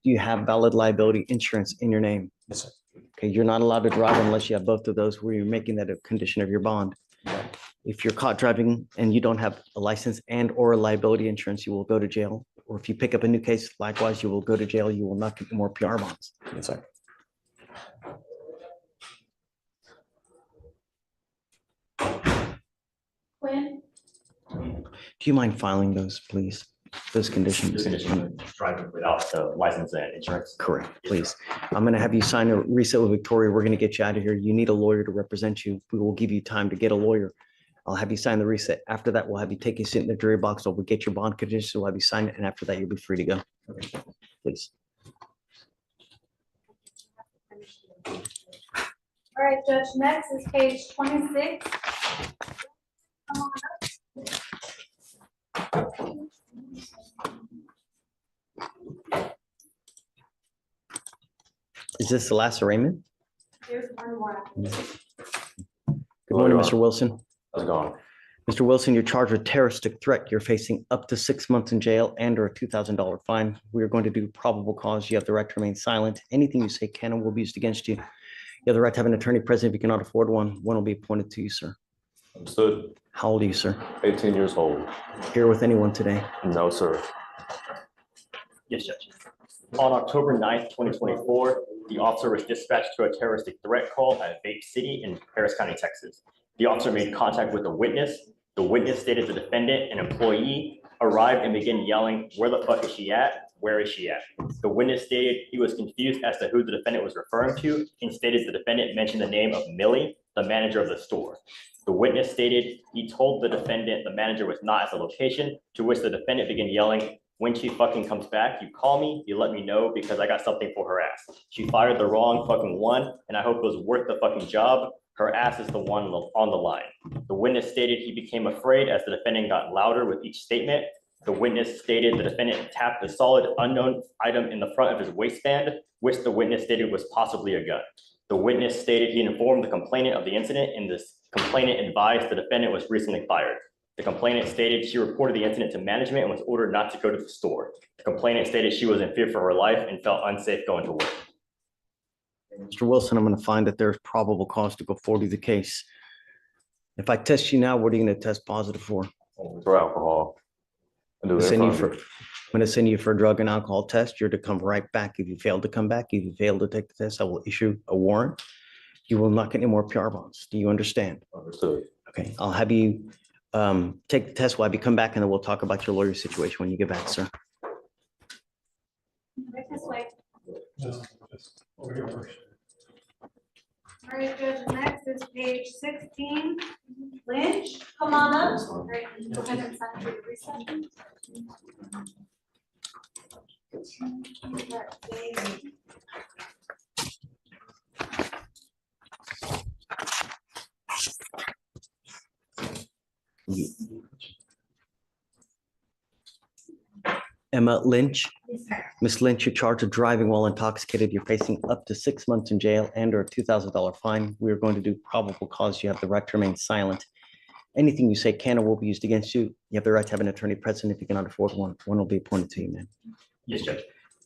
you have valid liability insurance in your name? Yes, sir. Okay, you're not allowed to drive unless you have both of those where you're making that a condition of your bond. If you're caught driving and you don't have a license and or a liability insurance, you will go to jail. Or if you pick up a new case, likewise, you will go to jail. You will not get more PR bonds. Yes, sir. Quinn, Do you mind filing those, please? Those conditions? Driving without the license and insurance. Correct, please. I'm going to have you sign a reset with Victoria. We're going to get you out of here. You need a lawyer to represent you. We will give you time to get a lawyer. I'll have you sign the reset. After that, we'll have you take your seat in the jury box. We'll get your bond conditions. We'll have you sign it. And after that, you'll be free to go. Please. all right, Judge, next is page 26. Come on up. Is this the last arraignment? There's one more. Good morning, Mr. Wilson. How's it going? Mr. Wilson, you're charged with terroristic threat. You're facing up to 6 months in jail and or a $2,000 fine. We are going to do probable cause. You have the right to remain silent. Anything you say can and will be used against you. You have the right to have an attorney present. If you cannot afford one, one will be appointed to you, sir. Understood. How old are you, sir? 18 years old. Here with anyone today? No, sir. Yes, Judge. On October 9th, 2024, the officer was dispatched to a terroristic threat call at Vape City in Harris County, Texas. The officer made contact with a witness. The witness stated the defendant, an employee, arrived and began yelling, "Where the fuck is she at? Where is she at?" The witness stated he was confused as to who the defendant was referring to and stated the defendant mentioned the name of Millie, the manager of the store. The witness stated he told the defendant the manager was not at the location, to which the defendant began yelling, "When she fucking comes back, you call me, you let me know because I got something for her ass. She fired the wrong fucking one and I hope it was worth the fucking job. Her ass is the one on the line." The witness stated he became afraid as the defendant got louder with each statement. The witness stated the defendant tapped a solid unknown item in the front of his waistband, which the witness stated was possibly a gun. The witness stated he informed the complainant of the incident and the complainant advised the defendant was recently fired. The complainant stated she reported the incident to management and was ordered not to go to the store. The complainant stated she was in fear for her life and felt unsafe going to work. Mr. Wilson, I'm going to find that there's probable cause to go forward with the case. If I test you now, what are you going to test positive for? For alcohol. I do I'm it in front of you. going to send you for a drug and alcohol test. You're to come right back. If you fail to come back, if you fail to take the test, I will issue a warrant. You will not get any more PR bonds. Do you understand? Understood. Okay, I'll have you take the test while you come back and then we'll talk about your lawyer situation when you get back, sir. Right this way. No, just over here first. All right, Judge, next is page 16. Lynch, come on up. All right, go ahead and sign for the reset. Emma Lynch. Ms. Lynch, you're charged with driving while intoxicated. You're facing up to 6 months in jail and or a $2,000 fine. We are going to do probable cause. You have the right to remain silent. Anything you say can or will be used against you. You have the right to have an attorney present. If you cannot afford one, one will be appointed to you, man. Yes, Judge.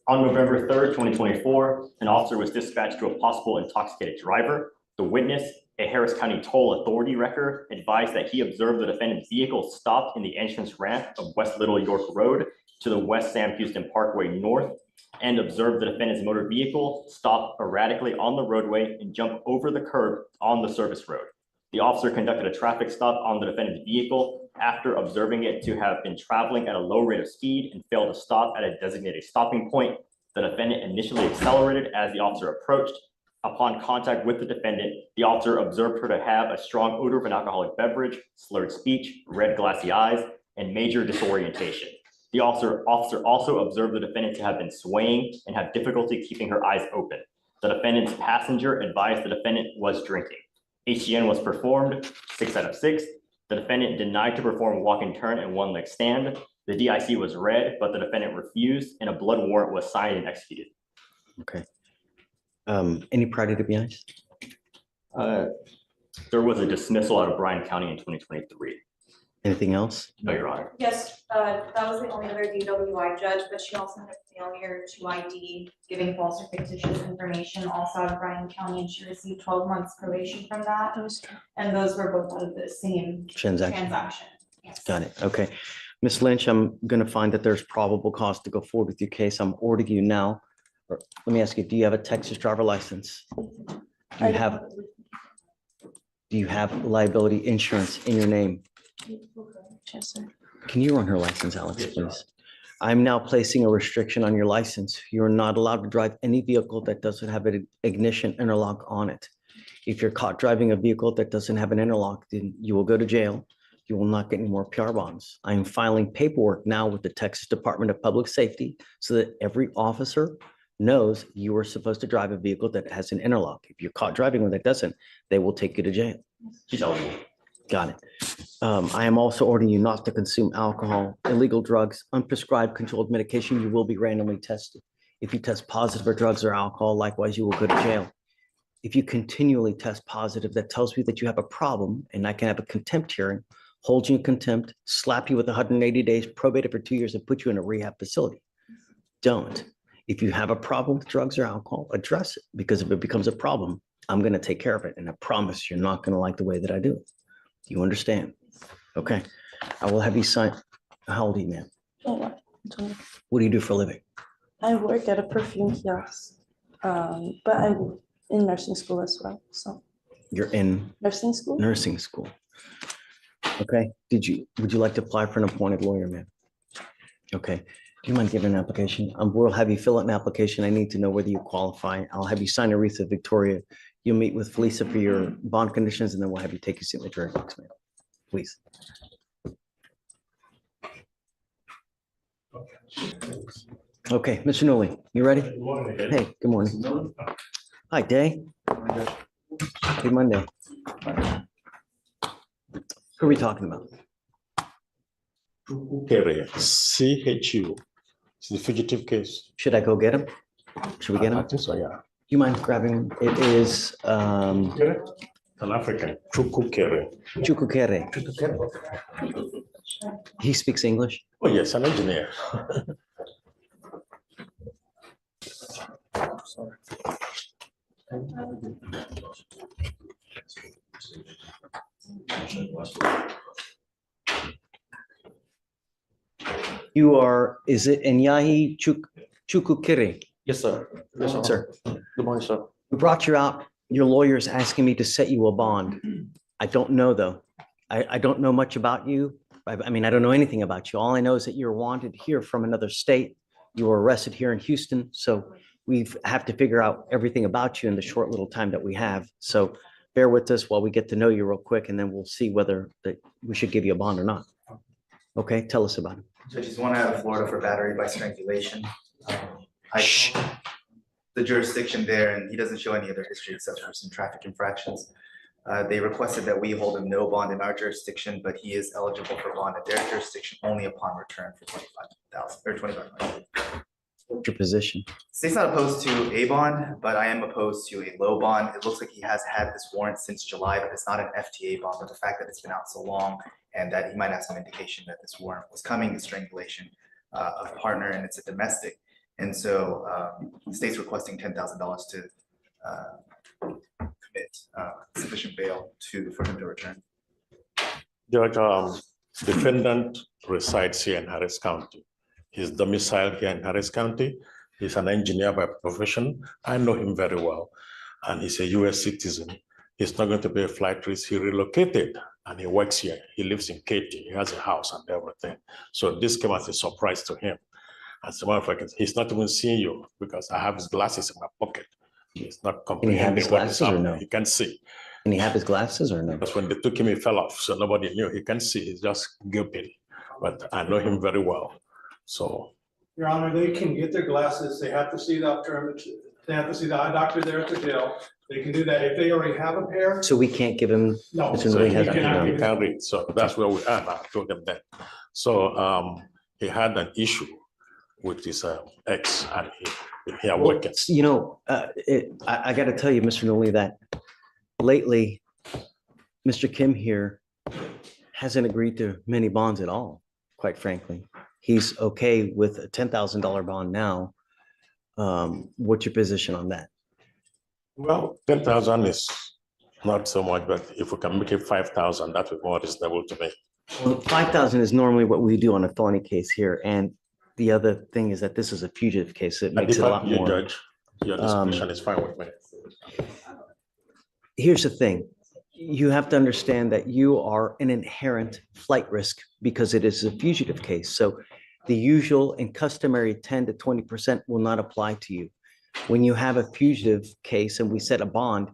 On November 3rd, 2024, an officer was dispatched to a possible intoxicated driver. The witness, a Harris County toll authority record, advised that he observed the defendant's vehicle stopped in the entrance ramp of West Little York Road to the West Sam Houston Parkway North and observed the defendant's motor vehicle stop erratically on the roadway and jump over the curb on the service road. The officer conducted a traffic stop on the defendant's vehicle after observing it to have been traveling at a low rate of speed and failed to stop at a designated stopping point. The defendant initially accelerated as the officer approached. Upon contact with the defendant, the officer observed her to have a strong odor of an alcoholic beverage, slurred speech, red glassy eyes, and major disorientation. The officer also observed the defendant to have been swaying and have difficulty keeping her eyes open. The defendant's passenger advised the defendant was drinking. HGN was performed 6 out of 6. The defendant denied to perform walk and turn and one leg stand. The DIC was read, but the defendant refused, and a blood warrant was signed and executed. Okay. Any prior to be honest? There was a dismissal out of Bryan County in 2023. Anything else? No, Your Honor. Yes, that was the only other DWI judge, but she also had a failure to ID, giving false or fictitious information, also out of Bryan County, and she received 12 months probation from that. And those were both out of the same transaction. Yes. Got it. Okay. Ms. Lynch, I'm going to find that there's probable cause to go forward with your case. I'm ordering you now. Or let me ask you, do you have a Texas driver license? Do you have liability insurance in your name? Can you run her license, Alex, please? I'm now placing a restriction on your license. You're not allowed to drive any vehicle that doesn't have an ignition interlock on it. If you're caught driving a vehicle that doesn't have an interlock, then you will go to jail. You will not get any more PR bonds. I am filing paperwork now with the Texas Department of Public Safety so that every officer knows you are supposed to drive a vehicle that has an interlock. If you're caught driving one that doesn't, they will take you to jail. She's eligible. Got it. I am also ordering you not to consume alcohol, illegal drugs, unprescribed controlled medication. You will be randomly tested. If you test positive for drugs or alcohol, likewise, you will go to jail. If you continually test positive, that tells me that you have a problem, and I can have a contempt hearing, hold you in contempt, slap you with 180 days, probate it for 2 years, and put you in a rehab facility. Don't. If you have a problem with drugs or alcohol, address it, because if it becomes a problem, I'm going to take care of it. And I promise you're not going to like the way that I do it. Do you understand? Okay. I will have you sign. How old are you, man? What do you do for a living? I work at a perfume kiosk, but I'm in nursing school as well. So You're in nursing school. nursing school. Okay. Would you like to apply for an appointed lawyer, man? Okay. Do you mind giving an application? We'll have you fill out an application. I need to know whether you qualify. I'll have you sign Aretha Victoria. You'll meet with Fleischer for your bond conditions, and then we'll have you take your signature box, man. Please. Okay, Mr. Newley, you ready? Hey, good morning. Hi, Day. Happy Monday. Who are we talking about? CHU. It's the fugitive case. Should I go get him? Should we get him? I think so, yeah. Do you mind grabbing him? It is An African. Chukukere. Chukukere. He speaks English? Oh, yes, an engineer. You are, is it Enyahi Chukukere? Yes, sir. Yes, Sir, Good morning, sir. we brought you out. Your lawyer is asking me to set you a bond. I don't know, though. I don't know much about you. I mean, I don't know anything about you. All I know is that you're wanted here from another state. You were arrested here in Houston. So we have to figure out everything about you in the short little time that we have. So bear with us while we get to know you real quick, and then we'll see whether that we should give you a bond or not. Okay, tell us about it. Judges one out of Florida for battery by strangulation. The jurisdiction there, and he doesn't show any other history except for some traffic infractions. They requested that we hold him no bond in our jurisdiction, but he is eligible for bond at their jurisdiction only upon return for 25,000 or 25,000. What's your position? State's not opposed to a bond, but I am opposed to a low bond. It looks like he has had this warrant since July, but it's not an FTA bond. But the fact that it's been out so long and that he might have some indication that this warrant was coming, the strangulation of partner, and it's a domestic. And so the state's requesting $10,000 to commit sufficient bail for him to return. Judge, defendant resides here in Harris County. His domicile here in Harris County. He's an engineer by profession. I know him very well. And he's a US citizen. He's not going to be a flight risk. He relocated and he works here. He lives in Katy. He has a house and everything. So this came as a surprise to him. As a matter of fact, he's not even seeing you because I have his glasses in my pocket. He's not Can he have his comprehending what is glasses or happening. no? He can see. Can he have his glasses or no? Because when they took him, he fell off. So nobody knew. He can see. He's just gaping. But I know him very well. So. Your Honor, they can get their glasses, they have to see the optometrist, they have to see the eye doctor there at the jail. They can do that if they already have a pair. So we can't give him. No, Mr. So Noe he has can't read. So that's where we are now. I told them that. So he had an issue with his ex and he had working. You know, I got to tell you, Mr. Noe, that lately, Mr. Kim here hasn't agreed to many bonds at all, quite frankly. He's okay with a $10,000 bond now. What's your position on that? Well, 10,000 is not so much, but if we can make it 5,000, that would be more reasonable to me. Well, 5,000 is normally what we do on a felony case here. And the other thing is that this is a fugitive case. It makes it a lot more. Judge, your discretion is fine with me. Here's the thing. You have to understand that you are an inherent flight risk because it is a fugitive case. So the usual and customary 10 to 20% will not apply to you. When you have a fugitive case and we set a bond,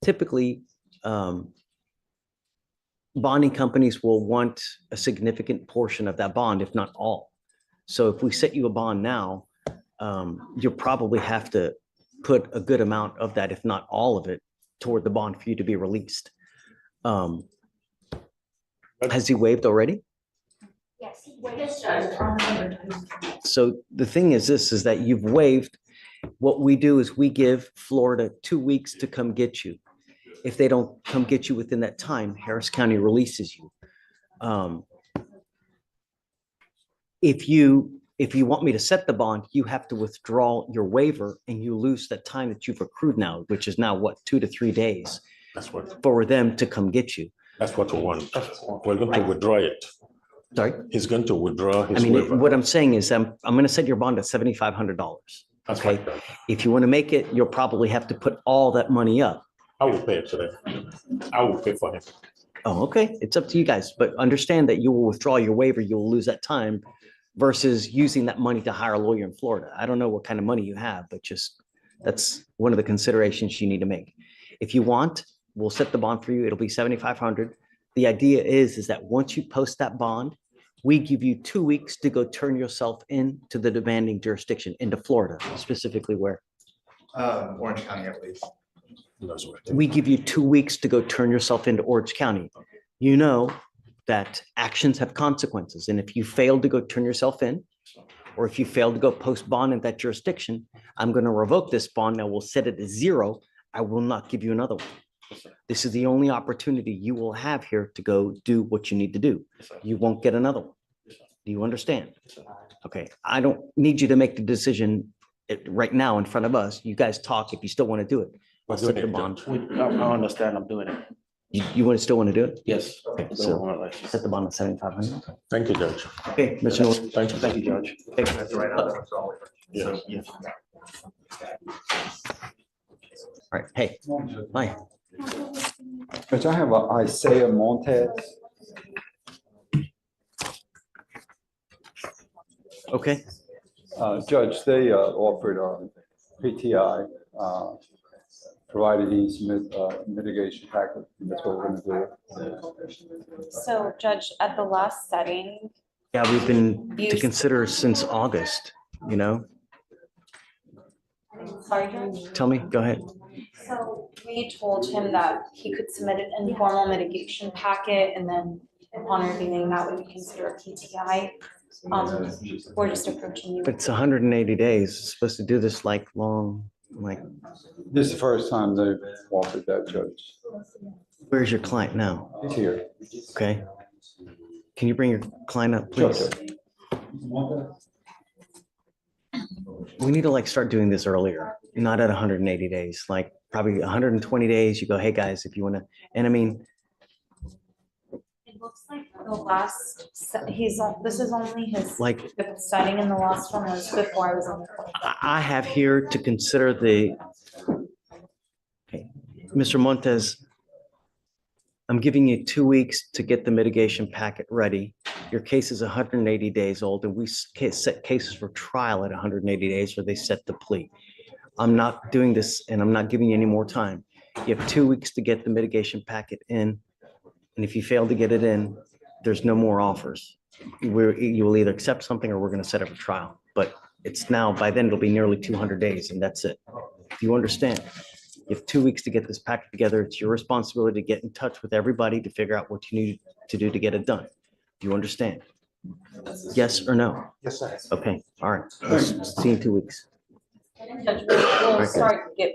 typically bonding companies will want a significant portion of that bond, if not all. So if we set you a bond now, you'll probably have to put a good amount of that, if not all of it, toward the bond for you to be released. Has he waived already? Yes. So the thing is this, is that you've waived. What we do is we give Florida 2 weeks to come get you. If they don't come get you within that time, Harris County releases you. If you want me to set the bond, you have to withdraw your waiver and you lose that time that you've accrued now, which is now what, 2 to 3 days for them to come get you. That's what we want. We're going to withdraw it. Sorry? He's going to withdraw his I mean, waiver. what I'm saying is I'm going to set your bond at $7,500. That's Okay. fine, Judge. If you want to make it, you'll probably have to put all that money up. I will pay it today. I will pay for him. Oh, okay. It's up to you guys, but understand that you will withdraw your waiver. You'll lose that time versus using that money to hire a lawyer in Florida. I don't know what kind of money you have, but just that's one of the considerations you need to make. If you want, we'll set the bond for you. It'll be $7,500. The idea is that once you post that bond, we give you 2 weeks to go turn yourself into the demanding jurisdiction, into Florida, specifically where? Orange County, I believe. We give you 2 weeks to go turn yourself into Orange County. You know that actions have consequences. And if you fail to go turn yourself in, or if you fail to go post bond in that jurisdiction, I'm going to revoke this bond. I will set it to 0. I will not give you another one. This is the only opportunity you will have here to go do what you need to do. You won't get another one. Do you understand? Okay. I don't need you to make the decision right now in front of us. You guys talk if you still want to do it. I'll set the bond. I understand, I'm doing it. You still want to do it? Yes. Okay, so set the bond at 7,500. Thank you, Judge. Okay, Mr. Norton. Thank you, Judge. Yes. All right, hey, hi. Judge, I have Isaiah Montez. Okay. Judge, they offered PTI, provided he's mitigation package. That's what we're gonna do. So Judge, at the last setting, Yeah, we've been to consider since August, you know? sorry, Judge. Tell me, go ahead. So we told him that he could submit an informal mitigation packet and then upon reviewing that would be considered a PTI. We're just approaching you. But it's 180 days. It's supposed to do this like long, like. This is the first time they've offered that, Judge. Where's your client now? He's here. Okay. Can you bring your client up, Sure, please? Judge. We need to like start doing this earlier, not at 180 days, like probably 120 days. You go, hey guys, if you want to, and I mean, It looks like The last, he's on, this is only his Like, fifth setting, and the last one was before I was on the court. I have here to consider the, okay, Mr. Montes, I'm giving you 2 weeks to get the mitigation packet ready. Your case is 180 days old, and we set cases for trial at 180 days, or they set the plea. I'm not doing this, and I'm not giving you any more time. You have 2 weeks to get the mitigation packet in, and if you fail to get it in, there's no more offers. You will either accept something or we're going to set up a trial. But it's now, by then, it'll be nearly 200 days, and that's it. Do you understand? You have 2 weeks to get this packet together. It's your responsibility to get in touch with everybody to figure out what you need to do to get it done. Do you understand? Yes or no? Yes, sir. Okay, all right. Let's see you in 2 weeks. Judge,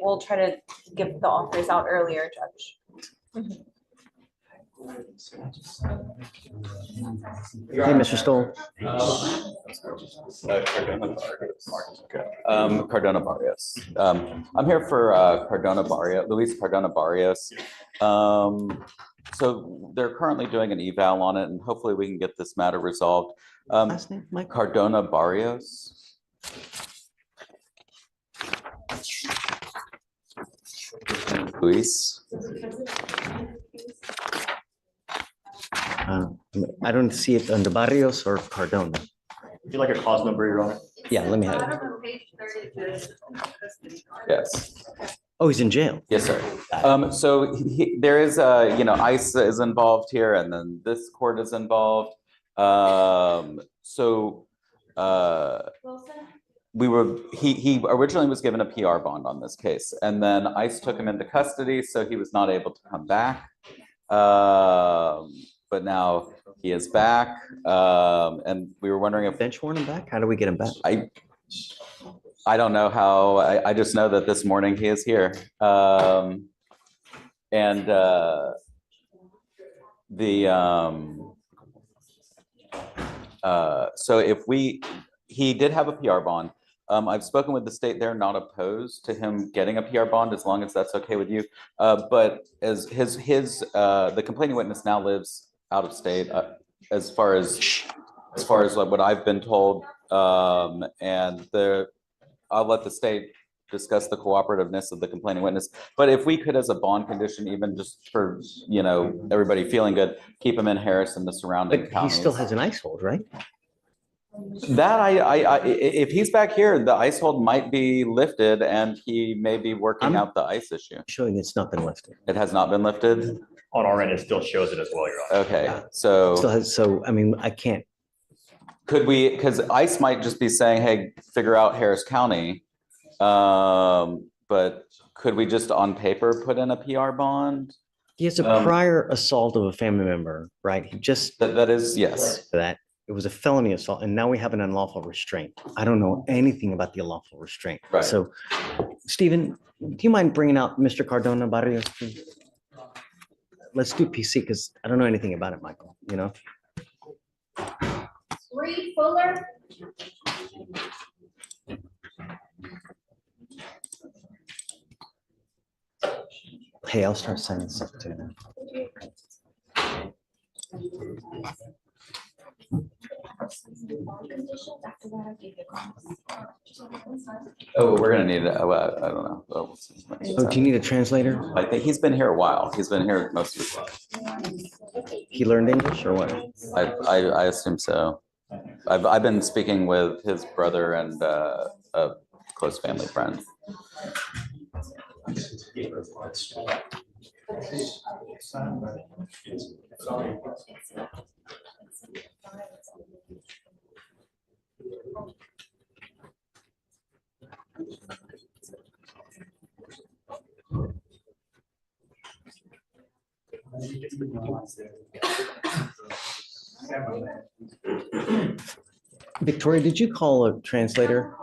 we'll try to give the offers out earlier, Judge. Hey, Mr. Stoll. Cardona Barrios. I'm here for Cardona Barrios, Luis Cardona Barrios. So they're currently doing an eval on it, and hopefully we can get this matter resolved. Last name, Mike? Cardona Barrios. Luis. I don't see it under Barrios or Cardona. Would you like a cause number, Your Honor? Yeah, let me have it. Bottom of page 32. Yes. Oh, he's in jail. Yes, sir. So there is, ICE is involved here, and then this court is involved. He originally was given a PR bond on this case, and then ICE took him into custody, so he was not able to come back. But now he is back, and we were wondering if bench warrant him back. How do we get him back? I don't know how. I just know that this morning he is here, so if he did have a PR bond. I've spoken with the state. They're not opposed to him getting a PR bond as long as that's okay with you. But as the complaining witness now lives out of state, as far as like what I've been told, and I'll let the state discuss the cooperativeness of the complaining witness. But if we could, as a bond condition, even just for everybody feeling good, keep him in Harris and the surrounding But he counties. still has an ICE hold, right? That if he's back here, the ICE hold might be lifted, and he may be working out the ICE issue. Showing it's not been lifted. It has not been lifted. On our end, it still shows it as well, Your Honor. Okay, so Still has, so I mean, I can't. could we? Because ICE might just be saying, "Hey, figure out Harris County," but could we just on paper put in a PR bond? He has a prior assault of a family member, right? He just that is yes. That it was a felony assault, and now we have an unlawful restraint. I don't know anything about the unlawful restraint. Right. So, Stephen, do you mind bringing out Mr. Cardona Barrios, please? Let's do PC because I don't know anything about it, Michael. Reed Fuller. Hey, I'll start signing stuff too. Oh, we're gonna need. I don't know. Oh, do you need a translator? I think he's been here a while. He's been here most of his life. He learned English or what? I assume so. I've been speaking with his brother and a close family friend. Victoria, did you call a translator?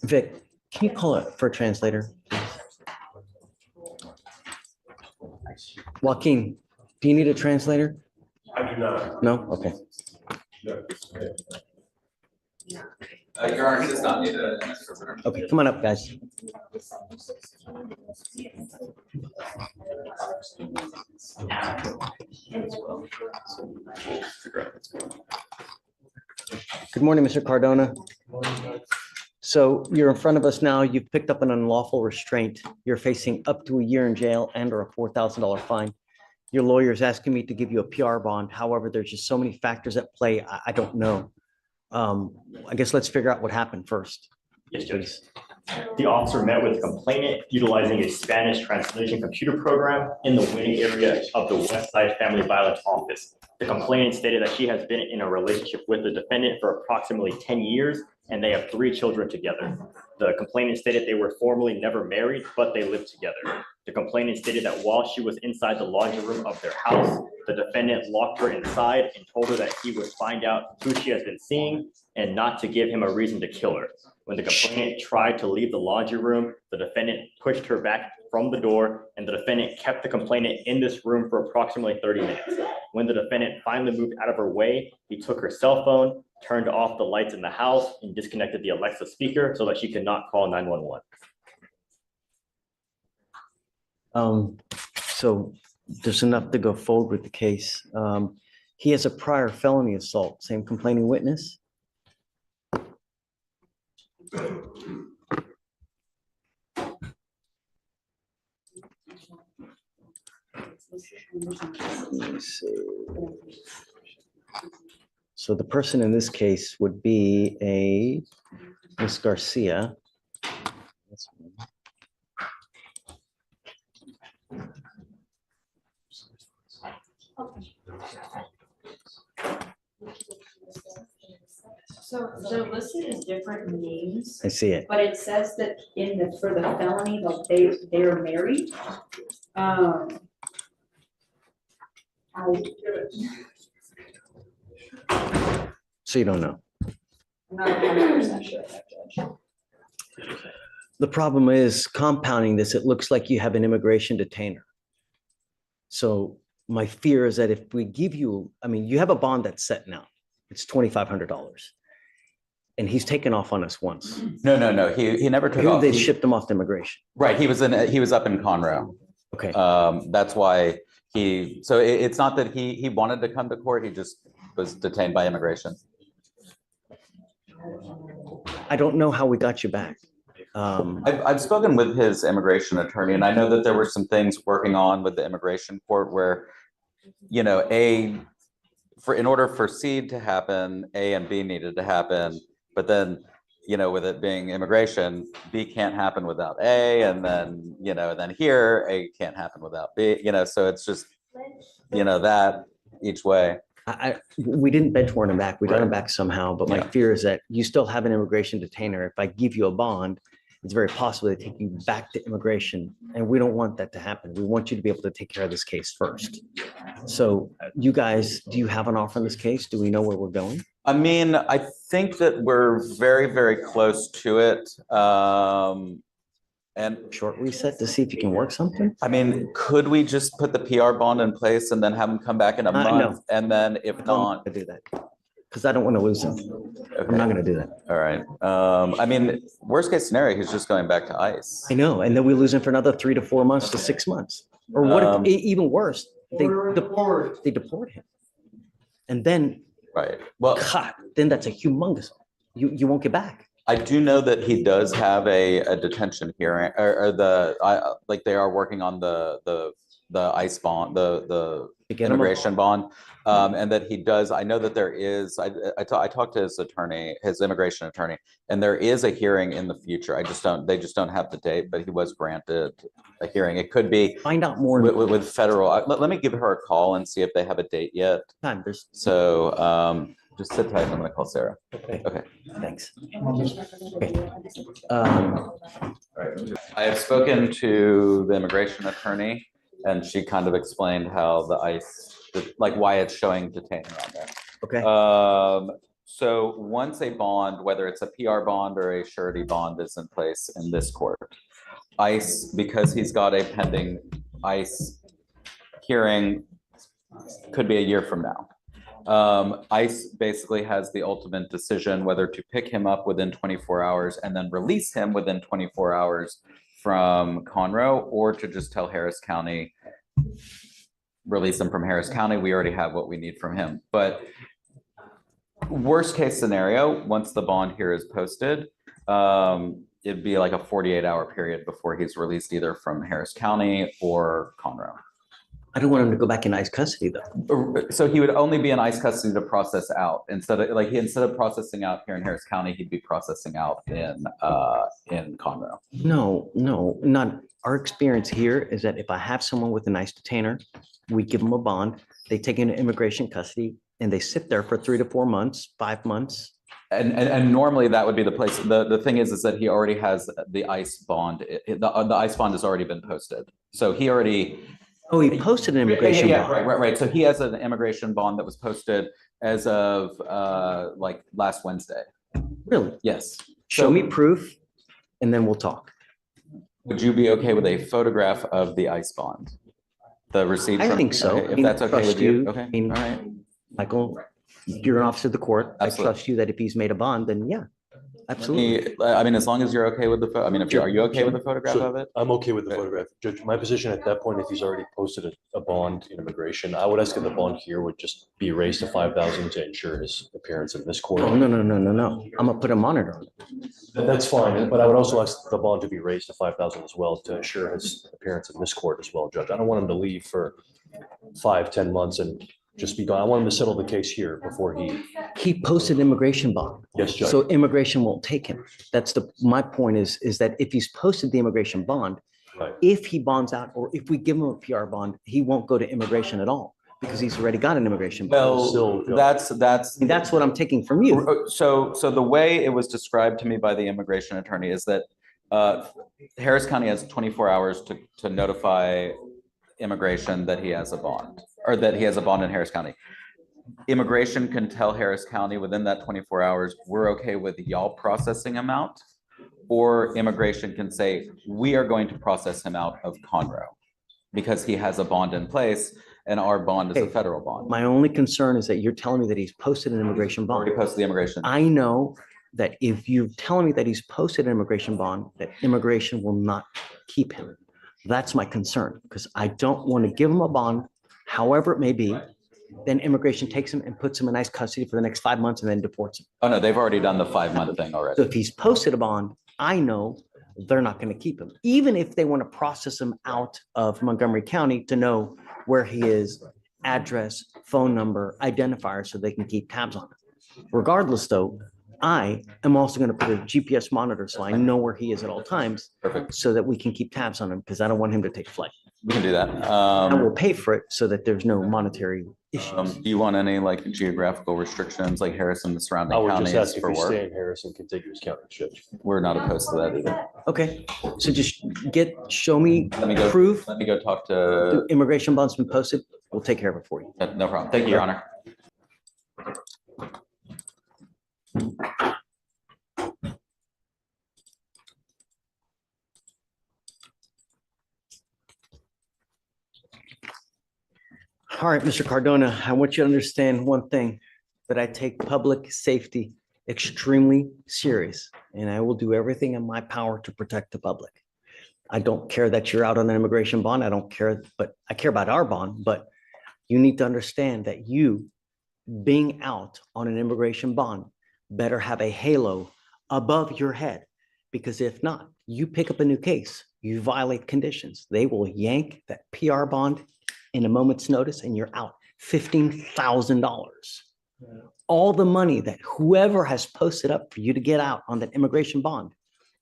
Vic, can you call it for a translator? Joaquin, do you need a translator? I do not. No? Okay. Your Honor, does not need an interpreter. Okay, come on up, guys. Good morning, Mr. Cardona. So you're in front of us now. You've picked up an unlawful restraint. You're facing up to a year in jail and or a $4,000 fine. Your lawyer is asking me to give you a PR bond. However, there's just so many factors at play. I don't know. I guess let's figure out what happened first. Yes, Judge. The officer met with the complainant utilizing a Spanish translation computer program in the waiting area of the West Side Family Violence Office. The complainant stated that she has been in a relationship with the defendant for approximately 10 years, and they have 3 children together. The complainant stated they were formally never married, but they lived together. The complainant stated that while she was inside the laundry room of their house, the defendant locked her inside and told her that he would find out who she has been seeing and not to give him a reason to kill her. When the complainant tried to leave the laundry room, the defendant pushed her back from the door, and the defendant kept the complainant in this room for approximately 30 minutes. When the defendant finally moved out of her way, he took her cell phone, turned off the lights in the house, and disconnected the Alexa speaker so that she could not call 911. So there's enough to go forward with the case. He has a prior felony assault, same complaining witness. Let me see. So the person in this case would be a Miss Garcia. So they're listed as different names. I see it. But it says that for the felony, that they're married. So you don't know. I'm not 100% sure, Judge. The problem is compounding this, it looks like you have an immigration detainer. So my fear is that if we give you, I mean, you have a bond that's set now. It's $2,500. And he's taken off on us once. No. He never took off. They shipped him off to immigration. Right. He was up in Conroe. Okay. That's why it's not that he wanted to come to court. He just was detained by immigration. I don't know how we got you back. I've spoken with his immigration attorney, and I know that there were some things working on with the immigration court where, you know, in order for C to happen, A and B needed to happen, but then, you know, with it being immigration, B can't happen without A, and then, you know, then here, A can't happen without B, you know, so it's just, you know, that each way. We didn't bench warrant him back. We got him back somehow, but my fear is that you still have an immigration detainer. If I give you a bond, it's very possible they take you back to immigration, and we don't want that to happen. We want you to be able to take care of this case first. So you guys, do you have an offer on this case? Do we know where we're going? I mean, I think that we're very, very close to it. And short reset to see if you can work something. I mean, could we just put the PR bond in place and then have him come back in a month? No. And then if not, to do that, because I don't want to lose him. Okay. I'm not going to do that. All right. I mean, worst case scenario, he's just going back to ICE. I know, and then we lose him for another 3 to 4 months to 6 months, or what? If, even worse, they deport him, and then Well, God, then that's a humongous. You won't get back. I do know that he does have a detention hearing, or like they are working on the ICE bond, the immigration bond, and that he does. I know that there is. I talked to his attorney, his immigration attorney, and there is a hearing in the future. They just don't have the date, but he was granted a hearing. It could be find out more with federal. Let me give her a call and see if they have a date yet. So just sit tight. I'm going to call Sarah. Okay. Thanks. I have spoken to the immigration attorney, and she kind of explained how the ICE, like why it's showing detained on there. Okay. So once a bond, whether it's a PR bond or a surety bond, is in place in this court, ICE, because he's got a pending ICE hearing, could be a year from now. ICE basically has the ultimate decision whether to pick him up within 24 hours and then release him within 24 hours from Conroe, or to just tell Harris County release him from Harris County. We already have what we need from him. But worst case scenario, once the bond here is posted, it'd be like a 48-hour period before he's released either from Harris County or Conroe. I don't want him to go back in ICE custody though. So he would only be in ICE custody to process out instead of processing out here in Harris County, he'd be processing out in Conroe. No, not. Our experience here is that if I have someone with an ICE detainer, we give them a bond, they take into immigration custody and they sit there for 3 to 4 months, 5 months. And normally that would be the place. The thing is that he already has the ICE bond. The ICE bond has already been posted. So he already. Oh, he posted an immigration Yeah, bond. right. So he has an immigration bond that was posted as of like last Wednesday. Really? Yes. Show me proof and then we'll talk. Would you be okay with a photograph of the ICE bond? The receipt? I from- think so. okay, I If mean, that's okay trust with you? you. Okay, I mean, all right. Michael, you're an officer of the court. I Absolutely. trust you that if he's made a bond, then yeah, absolutely. I mean, as long as you're okay with the, I mean, are you okay with the photograph So of it? I'm okay with the photograph. Judge, my position at that point, if he's already posted a bond in immigration, I would ask that the bond here would just be raised to 5,000 to ensure his appearance in this court. Oh, no. I'm gonna put a monitor on it. That's fine, but I would also ask the bond to be raised to 5,000 as well to ensure his appearance in this court as well, Judge. I don't want him to leave for 5-10 months and just be gone. I want him to settle the case here before He posted immigration bond. Yes, Judge. So immigration won't take him. My point is that if he's posted the immigration bond, Right. if he bonds out or if we give him a PR bond, he won't go to immigration at all because he's already got an immigration bond. Well, that's what I'm taking from you. So the way it was described to me by the immigration attorney is that Harris County has 24 hours to notify immigration that he has a bond or that he has a bond in Harris County. Immigration can tell Harris County within that 24 hours, we're okay with y'all processing him out. Or immigration can say, we are going to process him out of Conroe because he has a bond in place and our bond is a federal bond. My only concern is that you're telling me that he's posted an immigration bond. Already posted the immigration. I know that if you're telling me that he's posted an immigration bond, that immigration will not keep him. That's my concern because I don't want to give him a bond, however it may be. Then immigration takes him and puts him in ICE custody for the next 5 months and then deports him. Oh, no, they've already done the 5-month thing So already. if he's posted a bond, I know they're not going to keep him. Even if they want to process him out of Montgomery County to know where he is, address, phone number, identifier, so they can keep tabs on him. Regardless though, I am also going to put a GPS monitor so I know where he is at all times. Perfect. So that we can keep tabs on him because I don't want him to take flight. We can do that. I will pay for it so that there's no monetary issues. Do you want any like geographical restrictions like Harrison, the I surrounding would just counties ask if for you stay work? in Harrison, contiguous county, Judge. We're not opposed to that either. Okay, so just show me Let me go, proof. let me go talk The to, immigration bond's been posted. We'll take care of it for you. no problem. Thank you, Your Honor. All right, Mr. Cardona, I want you to understand one thing, that I take public safety extremely serious, and I will do everything in my power to protect the public. I don't care that you're out on an immigration bond. I don't care, but I care about our bond, but you need to understand that you being out on an immigration bond better have a halo above your head, because if not, you pick up a new case, you violate conditions. They will yank that PR bond in a moment's notice and you're out $15,000. All the money that whoever has posted up for you to get out on that immigration bond,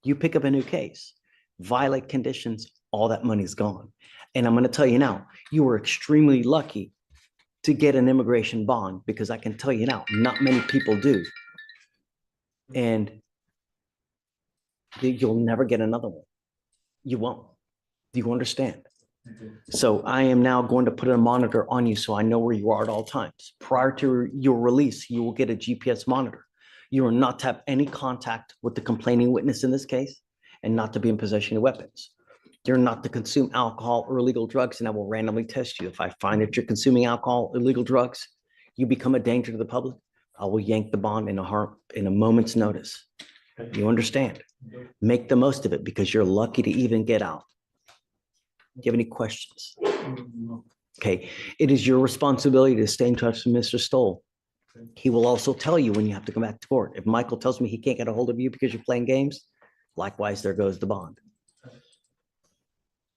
you pick up a new case, violate conditions, all that money's gone. And I'm going to tell you now, you were extremely lucky to get an immigration bond, because I can tell you now, not many people do. And you'll never get another one. You won't. Do you understand? So I am now going to put a monitor on you so I know where you are at all times. Prior to your release, you will get a GPS monitor. You are not to have any contact with the complaining witness in this case, and not to be in possession of weapons. You're not to consume alcohol or illegal drugs, and I will randomly test you. If I find that you're consuming alcohol, illegal drugs, you become a danger to the public, I will yank the bond in a moment's notice. You understand? Make the most of it, because you're lucky to even get out. you have any questions? Okay, it is your responsibility to stay in touch with Mr. Stoll. He will also tell you when you have to come back to court. If Michael tells me he can't get a hold of you because you're playing games, likewise, there goes the bond.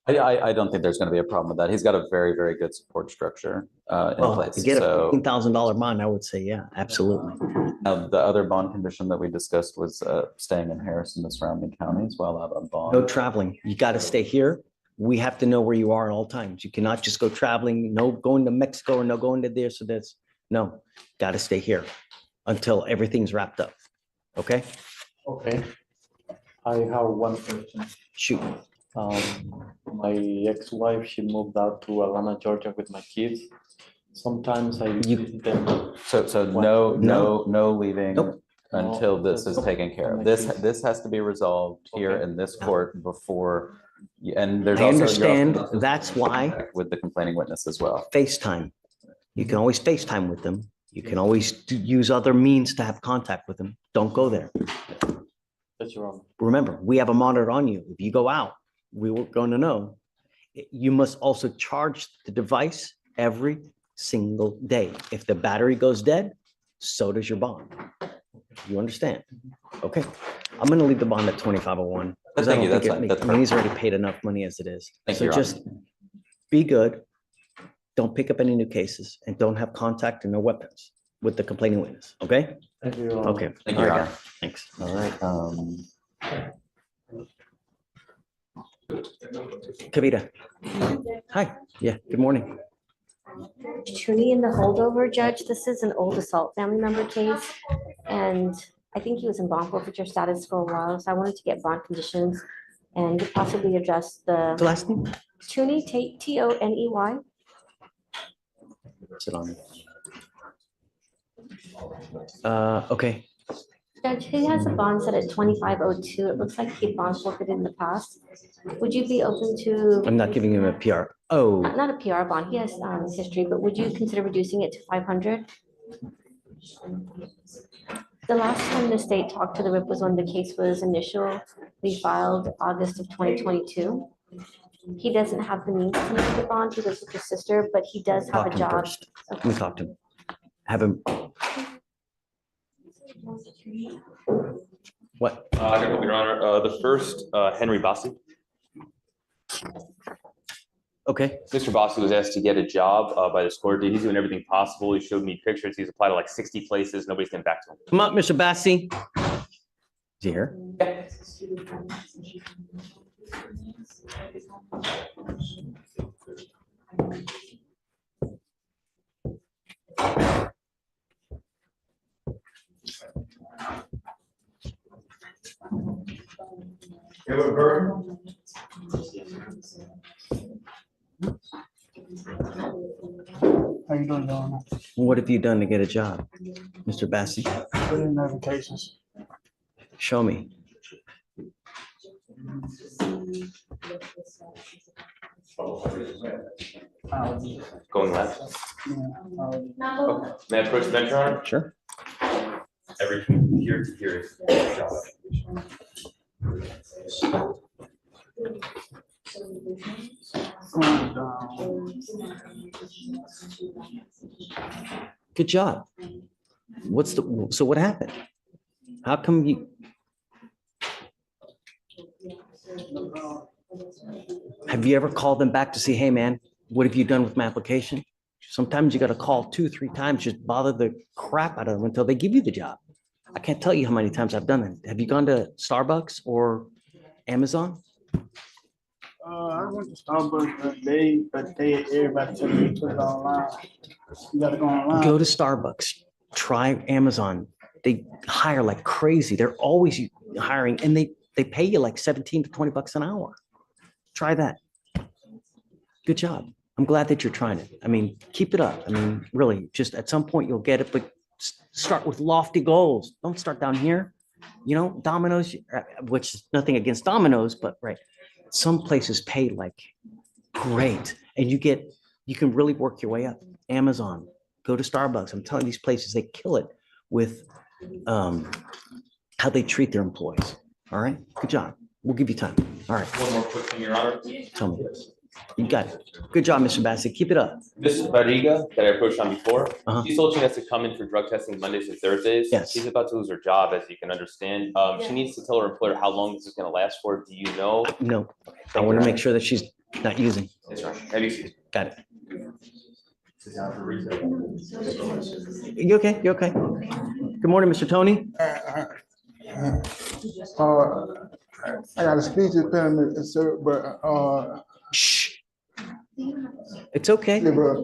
I don't think there's going to be a problem with that. He's got a very, very good support structure in Well, place. to get a So $15,000 bond, I would say, yeah, absolutely. now the other bond condition that we discussed was staying in Harrison, the surrounding counties while out on bond. No traveling. You got to stay here. We have to know where you are at all times. You cannot just go traveling, no going to Mexico or no going to this or this. No, got to stay here until everything's wrapped up. Okay? Okay. I have one question. Shoot. My ex-wife, she moved out to Atlanta, Georgia with my kids. Sometimes I visit them. So no leaving Nope. until this is taken care of. This has to be resolved here in this court before, and there's I also. understand. That's why with the complaining witness as well. FaceTime. You can always FaceTime with them. You can always use other means to have contact with them. Don't go there. That's wrong. Remember, we have a monitor on you. If you go out, we were going to know. You must also charge the device every single day. If the battery goes dead, so does your bond. You understand? Okay. I'm going to leave the bond at 2501. Thank you. That's fine. That's I mean, he's already paid enough money as it is. Thank So you, Your just be good. Don't pick up any new cases and don't have contact and no weapons with the complaining witness. Okay? Thank you, Your Honor. Okay. Thank you, All Your right, Honor. thanks. All right. Kavita. Hi. Yeah. Good morning. Truly in the holdover, Judge, this is an old assault family member case, and I think he was in bond forfeiture status for a while, so I wanted to get bond conditions and possibly adjust The the last name? Tooney, Toney. Sit on. Okay. Judge, he has a bond set at 2502. It looks like he bond forfeited in the past. Would you be open to, I'm not giving him a PR. Oh, not a PR bond, he has history, but would you consider reducing it to 500? The last time the state talked to the RIP was when the case was initially filed August of 2022. He doesn't have the means to make the bond, he lives with his sister, but he does have talk a to him job. first. Let me talk to him. Have him. What? Your Honor, the first, Henry Bossi. Okay. Mr. Bossi was asked to get a job by this court. He's doing everything possible. He showed me pictures. He's applied to like 60 places. Nobody's getting back to him. Come up, Mr. Bassi. Is he here? How you doing, Donna? What have you done to get a job, Mr. Bassi? Put in notifications. Show me. Going left. Okay. May I approach the bench, Your Honor? Sure. Everything here to here is job Good job. So what happened? How come you? Have you ever called them back to say, hey, man, what have you done with my application? Sometimes you got to call 2-3 times, just bother the crap out of them until they give you the job. I can't tell you how many times I've done it. Have you gone to Starbucks or Amazon? I went to Starbucks but everybody said they put it online. You gotta go online. Go to Starbucks, try Amazon. They hire like crazy. They're always hiring and they pay you like 17 to 20 bucks an hour. Try that. Good job. I'm glad that you're trying it. I mean, keep it up. I mean, really, just at some point you'll get it, but start with lofty goals. Don't start down here. You know, Domino's, which is nothing against Domino's, but right. Some places pay like great and you can really work your way up. Amazon, go to Starbucks. I'm telling you, these places, they kill it with how they treat their employees. All right, good job. We'll give you time. All right. One more quick thing, Your Honor. Tell me. You got it. Good job, Mr. Bassett. Keep it up. Ms. Barriga, that I approached on before, Uh-huh. she told she has to come in for drug testing Mondays and Thursdays. Yes. She's about to lose her job, as you can understand. She needs to tell her employer how long this is gonna last for. Do you know? No, I want to make sure that she's not using. Yes, sir. Have you seen? Got it. You okay? You okay? Good morning, Mr. Tony. I got a speech impediment, sir, but, Shh. It's okay. yeah, but,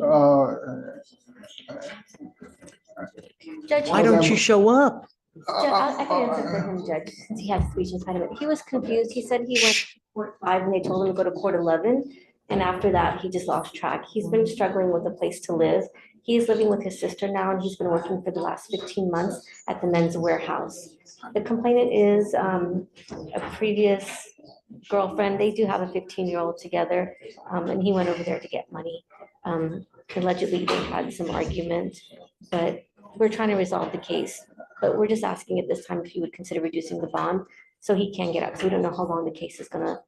Judge, Why don't you show up? I can answer for him, Judge, since he has speech impediment. He was confused. He said he went to court 5 and they told him to go to court 11. And after that, he just lost track. He's been struggling with a place to live. He's living with his sister now, and he's been working for the last 15 months at the men's warehouse. The complainant is a previous girlfriend. They do have a 15-year-old together, and he went over there to get money. Allegedly, they had some argument, but we're trying to resolve the case. But we're just asking at this time if you would consider reducing the bond so he can get out. So we don't know how long the case is gonna,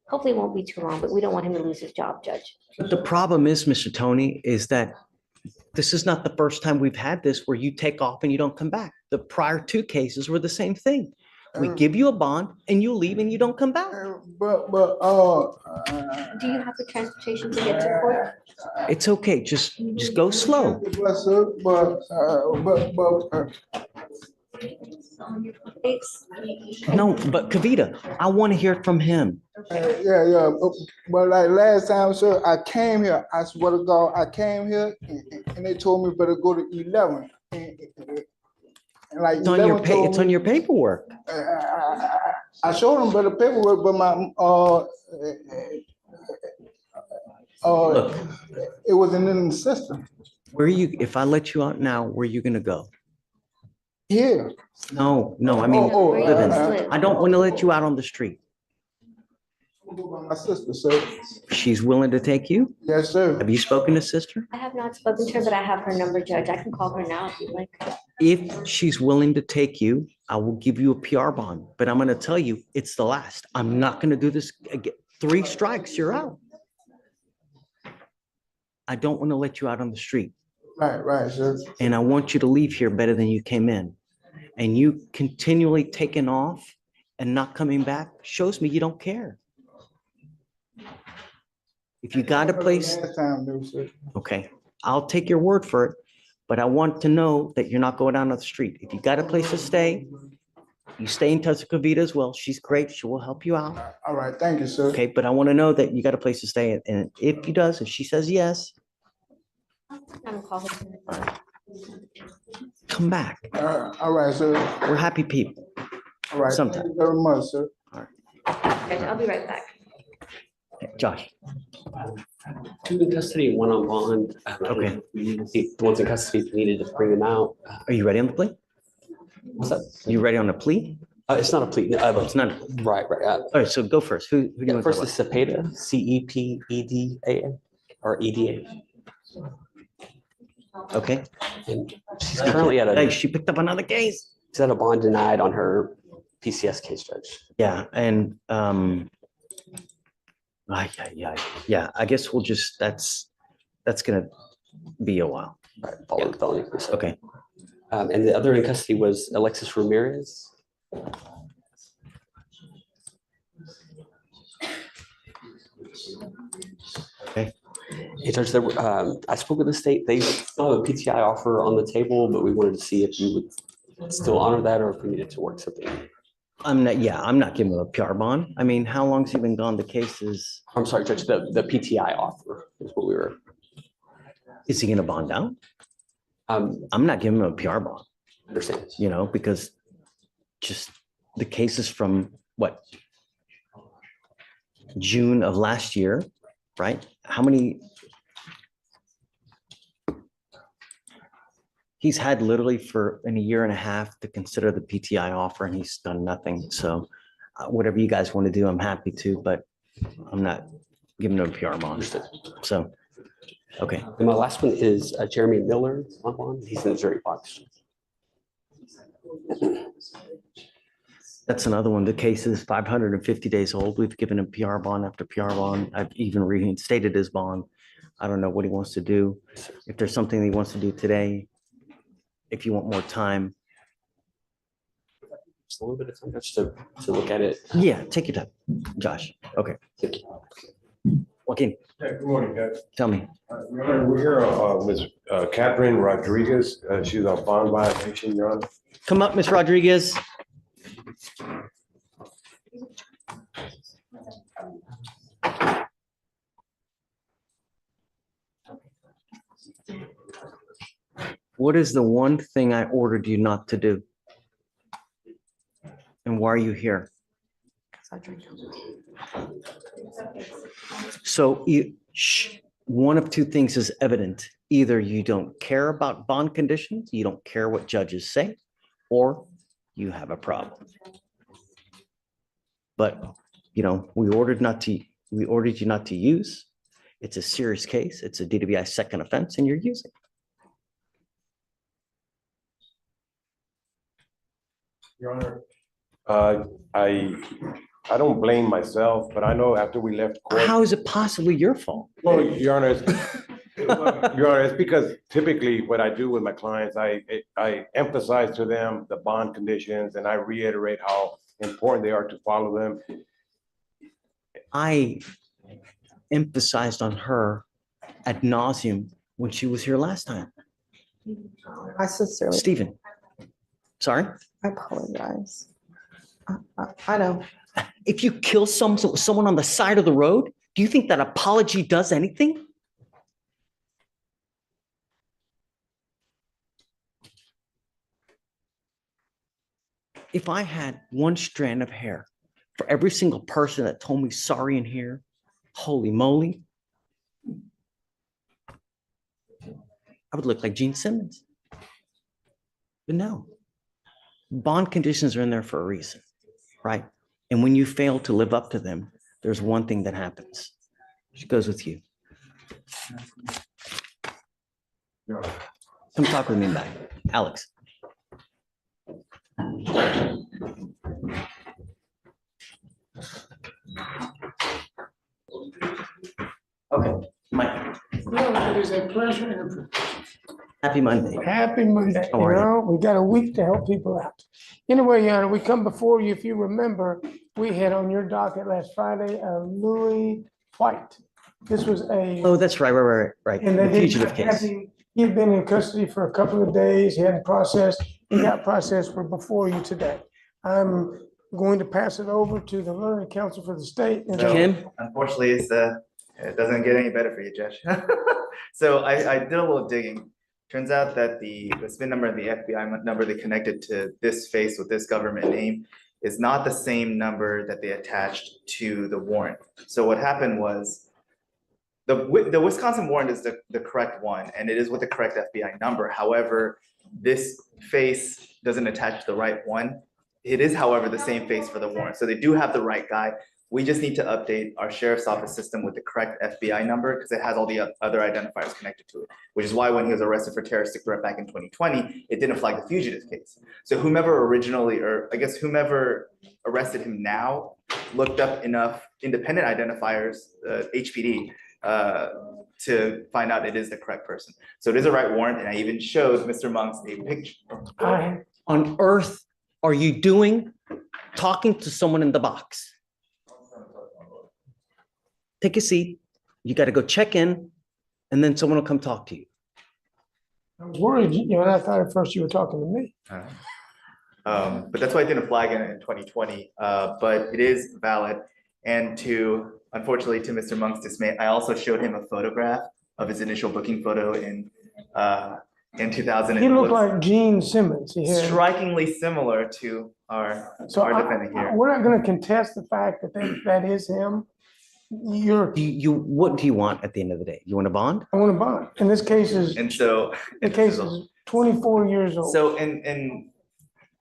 hopefully it won't be too long, but we don't want him to lose his job, Judge. But the problem is, Mr. Tony, is that this is not the first time we've had this where you take off and you don't come back. The prior 2 cases were the same thing. We give you a bond and you leave and you don't come back. but, Do you have the transportation to get to court? It's okay. Just go slow. but, sir, but, No, but Kavita, I want to hear from him. yeah, but like last time, sir, I came here, I swear to God, I came here and they told me better go to 11. And like It's on your 11 told it's on me- your paperwork. I showed them better paperwork, but my, it wasn't in the system. Where are you, if I let you out now, where are you gonna go? Here. No, I mean, Vivin, I don't want to let you out on the street. My sister, sir. She's willing to take you? Yes, sir. Have you spoken to sister? I have not spoken to her, but I have her number, Judge. I can call her now if you'd like. If she's willing to take you, I will give you a PR bond, but I'm gonna tell you, it's the last. I'm not gonna do this again. 3 strikes, you're out. I don't want to let you out on the street. Right, sir. And I want you to leave here better than you came in. And you continually taking off and not coming back shows me you don't care. If you got a place, Last time, though, sir. okay, I'll take your word for it, but I want to know that you're not going down on the street. If you got a place to stay, you stay in touch with Kavita as well. She's great. She will help you out. All right, thank you, sir. Okay, but I want to know that you got a place to stay. And if he does, if she says yes, I'm calling her. come back. All right, sir. We're happy people. All right, thank Sometimes. you very much, sir. Judge, I'll be right back. Josh. 2 in custody, 1 on bond. Okay. The ones in custody needed to bring them out. Are you ready on the plea? What's that? You ready on the plea? It's not a plea. It's not. Right. All right, so go first. Who do you want to First talk is Cepeda, CEPEDA or EDA. about? Okay. And she's currently at Hey, a, she picked up another case. she's at a bond denied on her PCS case, Judge. Yeah, and yeah, I guess we'll just, that's gonna be a while. Right, following felony. Okay. And the other in custody was Alexis Ramirez. Okay. Hey, Judge, I spoke with the state. They still have a PTI offer on the table, but we wanted to see if you would still honor that or if we needed to work something. I'm not giving him a PR bond. I mean, how long's he been gone? The case is. I'm sorry, Judge, the PTI offer is what we were. Is he gonna bond out? I'm not giving him a PR bond. Understand. You know, because just the cases from what? June of last year, right? How many? He's had literally for in a year and a half to consider the PTI offer and he's done nothing. So whatever you guys want to do, I'm happy to, but I'm not giving him a PR bond. So, okay. And my last one is Jeremy Miller on bond. He's in the jury box. That's another one. The case is 550 days old. We've given him PR bond after PR bond. I've even reinstated his bond. I don't know what he wants to do. If there's something he wants to do today, if you want more time, Just a little bit of time just to look at it. yeah, take your time, Josh. Okay. Joaquin, Good morning, Judge. tell me. Your Honor, we're here with Catherine Rodriguez. She's on bond violation, Your Honor. Come up, Ms. Rodriguez. What is the one thing I ordered you not to do? And why are you here? So one of two things is evident. Either you don't care about bond conditions, you don't care what judges say, or you have a problem. But, we ordered you not to use. It's a serious case. It's a DWI second offense and you're using. Your Honor, I don't blame myself, but I know after we left court. How is it possibly your fault? Well, Your Honor, it's because typically what I do with my clients, I emphasize to them the bond conditions and I reiterate how important they are to follow them. I emphasized on her ad nauseum when she was here last time. I sincerely. Stephen, sorry? I apologize. I know. If you kill someone on the side of the road, do you think that apology does anything? If I had one strand of hair for every single person that told me sorry in here, holy moly, I would look like Gene Simmons. But no, bond conditions are in there for a reason, right? And when you fail to live up to them, there's one thing that happens. She goes with you. Come talk with me back. Alex. Okay, Mike. No, it is a pleasure and a privilege. Happy Monday. Happy Monday. How are you? We got a week to help people out. Anyway, Your Honor, we come before you. If you remember, we had on your docket last Friday, Louis White. This was a. Oh, that's right. And they The fugitive didn't have case. him- He had been in custody for a couple of days. He hadn't processed. He got processed for before you today. I'm going to pass it over to the learned counsel for the state. and- Kim? Unfortunately, it doesn't get any better for you, Judge. So I did a little digging. Turns out that the SPIN number and the FBI number they connected to this face with this government name is not the same number that they attached to the warrant. So what happened was the Wisconsin warrant is the correct one, and it is with the correct FBI number. However, this face doesn't attach to the right one. It is, however, the same face for the warrant. So they do have the right guy. We just need to update our sheriff's office system with the correct FBI number because it has all the other identifiers connected to it, which is why when he was arrested for terroristic threat back in 2020, it didn't flag the fugitive case. So whomever arrested him now looked up enough independent identifiers, HPD, to find out it is the correct person. So it is a right warrant, and I even showed Mr. Monks a picture. What on earth are you doing talking to someone in the box? Take a seat. You got to go check in, and then someone will come talk to you. I was worried, and I thought at first you were talking to me. But that's why I didn't flag it in 2020, but it is valid. And unfortunately, to Mr. Monk's dismay, I also showed him a photograph of his initial booking photo in 2000. He looked like Gene Simmons. He had. Strikingly similar to our defendant here. We're not going to contest the fact that that is him. What do you want at the end of the day? You want a bond? I want a bond. And this case is. And so. The case is 24 years old. So, and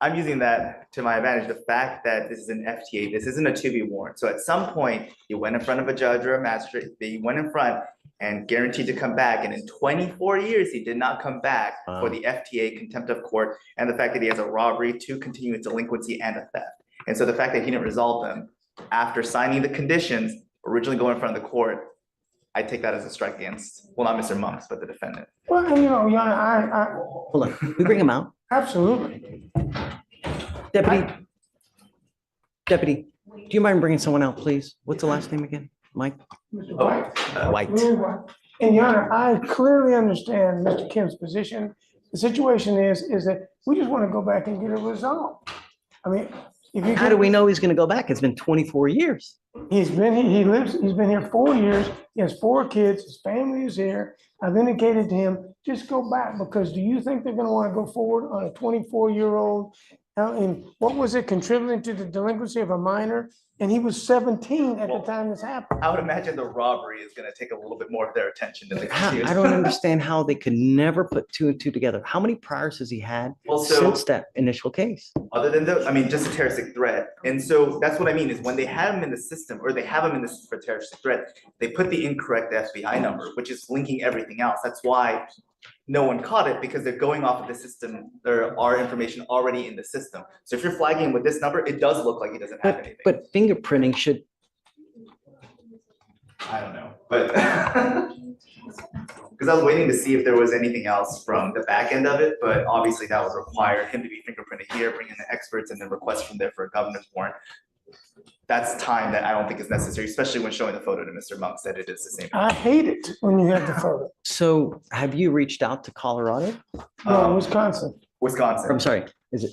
I'm using that to my advantage. The fact that this is an FTA, this isn't a 2B warrant. So at some point, he went in front of a judge or a magistrate, he went in front and guaranteed to come back. And in 24 years, he did not come back for the FTA, contempt of court, and the fact that he has a robbery, 2 continuous delinquency, and a theft. And so the fact that he didn't resolve them after signing the conditions, originally going in front of the court, I take that as a strike against, well, not Mr. Monks, but the defendant. Well, and you know, Your Honor, Hold on, we bring him out. absolutely. Deputy, do you mind bringing someone out, please? What's the last name again? Mike? Mr. White. White. And Your Honor, I clearly understand Mr. Kim's position. The situation is that we just want to go back and get it resolved. I mean, if you. How do we know he's gonna go back? It's been 24 years. He's been, he's been here 4 years. He has 4 kids. His family is here. I've indicated to him, just go back, because do you think they're gonna want to go forward on a 24-year-old? And what was it, contributing to the delinquency of a minor? And he was 17 at the time this happened. I would imagine the robbery is gonna take a little bit more of their attention than the. I don't understand how they could never put 2 and 2 together. How many priors has he had Well, so- since that initial case? Other than those, I mean, just a terroristic threat. And so that's what I mean is when they have him in the system, or they have him in the system for terroristic threat, they put the incorrect FBI number, which is linking everything else. That's why no one caught it, because they're going off of the system. There are information already in the system. So if you're flagging him with this number, it does look like he doesn't have anything. But fingerprinting should, I don't know, but because I was waiting to see if there was anything else from the back end of it, but obviously that would require him to be fingerprinted here, bring in the experts, and then request from there for a governor's warrant. That's time that I don't think is necessary, especially when showing the photo to Mr. Monks that it is the same. I hate it when you have the photo. so have you reached out to Colorado? No, Wisconsin. Wisconsin. I'm sorry, is it?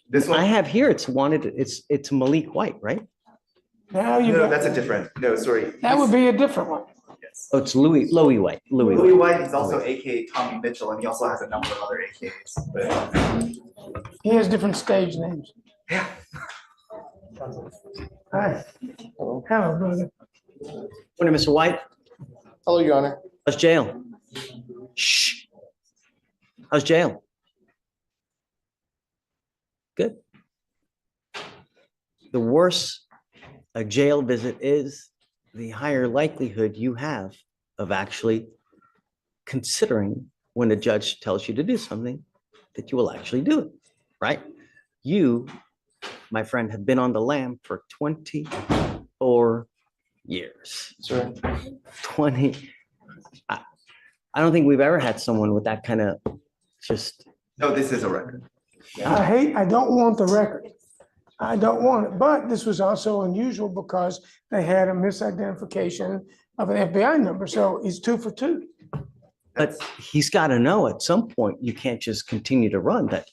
This one. I have here, it's wanted, it's Malik White, right? Now you. No, got- that's a different, no, sorry. That would be a different one. Yes. Oh, it's Louis White, Louis Louis White. White, he's also AKA Tommy Mitchell, and he also has a number of other AKAs, but. He has different stage names. Yeah. Hi. Hello, brother. Morning, Mr. White. Hello, Your Honor. How's jail? Shh. How's jail? Good. The worse a jail visit is, the higher likelihood you have of actually considering when a judge tells you to do something, that you will actually do it, right? You, my friend, have been on the lam for 24 years. Sir. 20. I don't think we've ever had someone with that kind of just. No, this is a record. I don't want the record. I don't want it, but this was also unusual because they had a misidentification of an FBI number, so it's 2 for 2. But he's got to know at some point, you can't just continue to run that,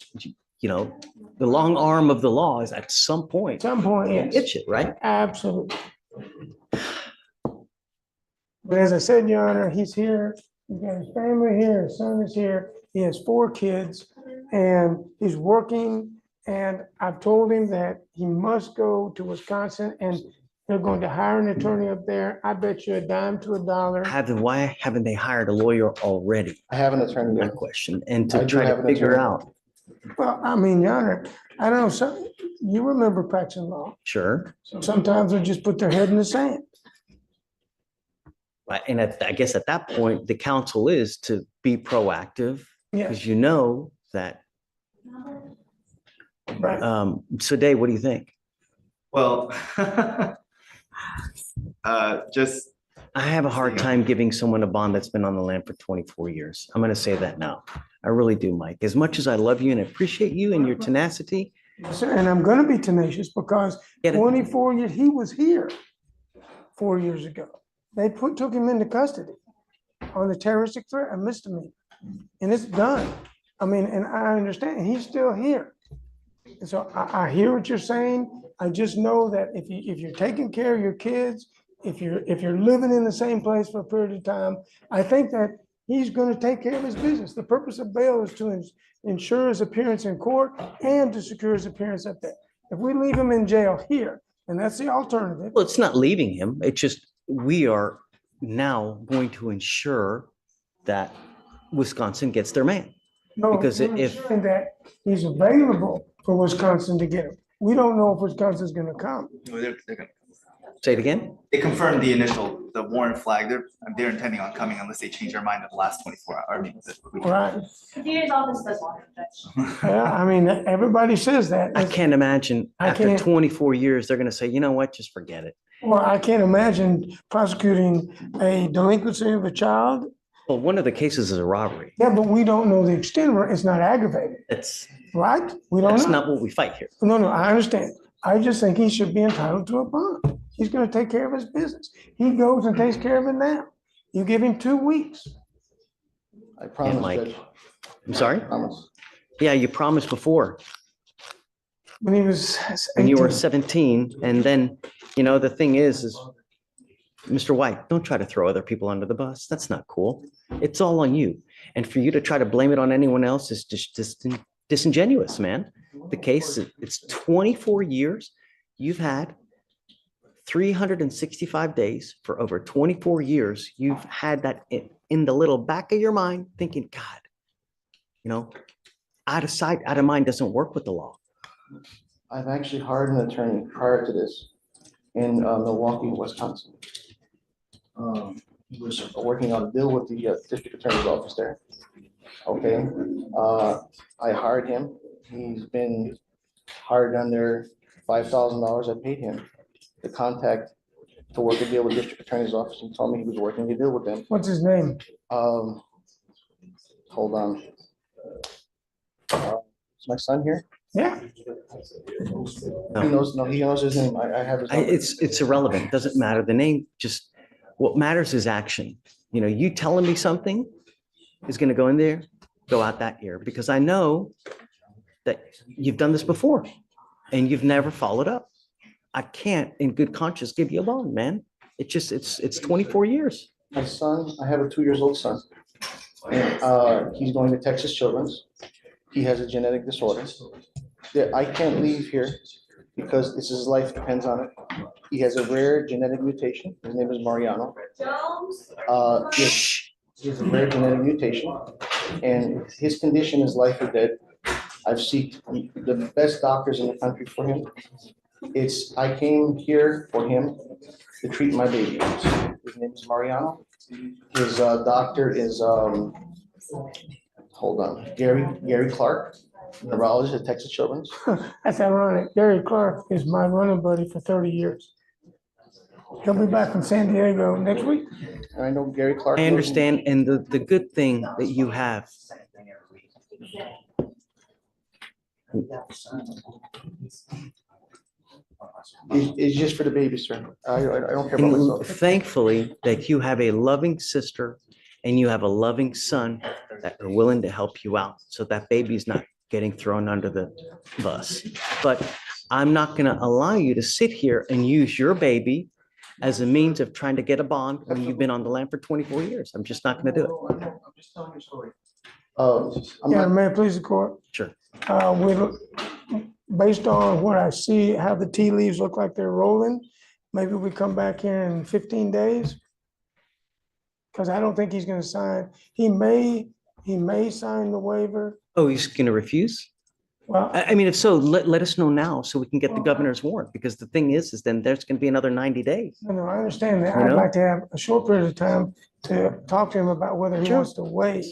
the long arm of the law is at some point. At some point, yes. It's it, right? Absolutely. But as I said, Your Honor, he's here, he's got his family here, his son is here, he has 4 kids, and he's working, and I've told him that he must go to Wisconsin, and they're going to hire an attorney up there. I bet you a dime to a dollar. Why haven't they hired a lawyer already? I have an attorney. That question, and I to do try have to an figure attorney. out. Well, I mean, Your Honor, I don't know, you remember practicing law. Sure. Sometimes they just put their head in the sand. Right, and I guess at that point, the counsel is to be proactive, Yeah. because you know that. Right. So Dave, what do you think? Well, just. I have a hard time giving someone a bond that's been on the land for 24 years. I'm gonna say that now. I really do, Mike. As much as I love you and appreciate you and your tenacity. Sir, and I'm gonna be tenacious because Get it. 24 years, he was here 4 years ago. They took him into custody on the terroristic threat, a misdemeanor, and it's done. I mean, and I understand, and he's still here. And so I hear what you're saying. I just know that if you're taking care of your kids, if you're living in the same place for a period of time, I think that he's going to take care of his business. The purpose of bail is to ensure his appearance in court and to secure his appearance up there. If we leave him in jail here, and that's the alternative. Well, it's not leaving him. It's just, we are now going to ensure that Wisconsin gets their man. No, Because we're if, ensuring that he's available for Wisconsin to get him. We don't know if Wisconsin's going to come. They're gonna. say it again? They confirmed the initial the warrant flag, they're intending on coming unless they change their mind in the last 24 hours. I mean, Right. The DA's office does want to judge. Yeah, I mean, everybody says that. I can't imagine I after can't- 24 years, they're gonna say, you know what, just forget it. Well, I can't imagine prosecuting a delinquency of a child. Well, one of the cases is a robbery. Yeah, but we don't know the extent of it. It's not aggravated, It's, right? We don't that's know. not what we fight here. No, I understand. I just think he should be entitled to a bond. He's gonna take care of his business. He goes and takes care of it now. You give him 2 weeks. I And promise, Mike, Judge. I'm sorry? Promise. Yeah, you promised before When he was when you were 18. 17. And then, the thing is Mr. White, don't try to throw other people under the bus. That's not cool. It's all on you. And for you to try to blame it on anyone else is just disingenuous, man. The case, it's 24 years. You've had 365 days for over 24 years. You've had that in the little back of your mind thinking, God, out of sight, out of mind doesn't work with the law. I've actually hired an attorney prior to this in Milwaukee, Wisconsin. He was working on a deal with the district attorney's office there. Okay, I hired him. He's been hired under $5,000. I paid him the contact to work a deal with district attorney's office and told me he was working a deal with them. What's his name? Hold on. Is my son here? Yeah. He knows his name. I have his number. It's irrelevant. It doesn't matter. The name, just what matters is action. You telling me something is going to go in there, go out that ear, because I know that you've done this before and you've never followed up. I can't in good conscience give you a bond, man. It's 24 years. My son, I have a 2-year-old son. And he's going to Texas Children's. He has a genetic disorder. I can't leave here because his life depends on it. He has a rare genetic mutation. His name is Mariano. He has a rare genetic mutation, and his condition is life or death. I've sought the best doctors in the country for him. I came here for him to treat my baby. His name is Mariano. His doctor is Gary Clark, neurologist at Texas Children's. That's ironic. Gary Clark is my running buddy for 30 years. He'll be back from San Diego next week. And I know Gary Clark. I understand. And the good thing that you have. It's just for the baby, sir. I don't care about And myself. thankfully that you have a loving sister and you have a loving son that are willing to help you out. So that baby's not getting thrown under the bus. But I'm not going to allow you to sit here and use your baby as a means of trying to get a bond when you've been on the land for 24 years. I'm just not going to do it. I'm just telling your story. Yeah, may it please the court? Sure. Based on what I see, how the tea leaves look like they're rolling, maybe we come back here in 15 days. Because I don't think he's going to sign. He may sign the waiver. Oh, he's going to refuse? Well, I mean, if so, let us know now so we can get the governor's warrant, because the thing is then there's going to be another 90 days. no, I understand that. You I'd know? like to have a short period of time to talk to him about whether he Sure. wants to waive.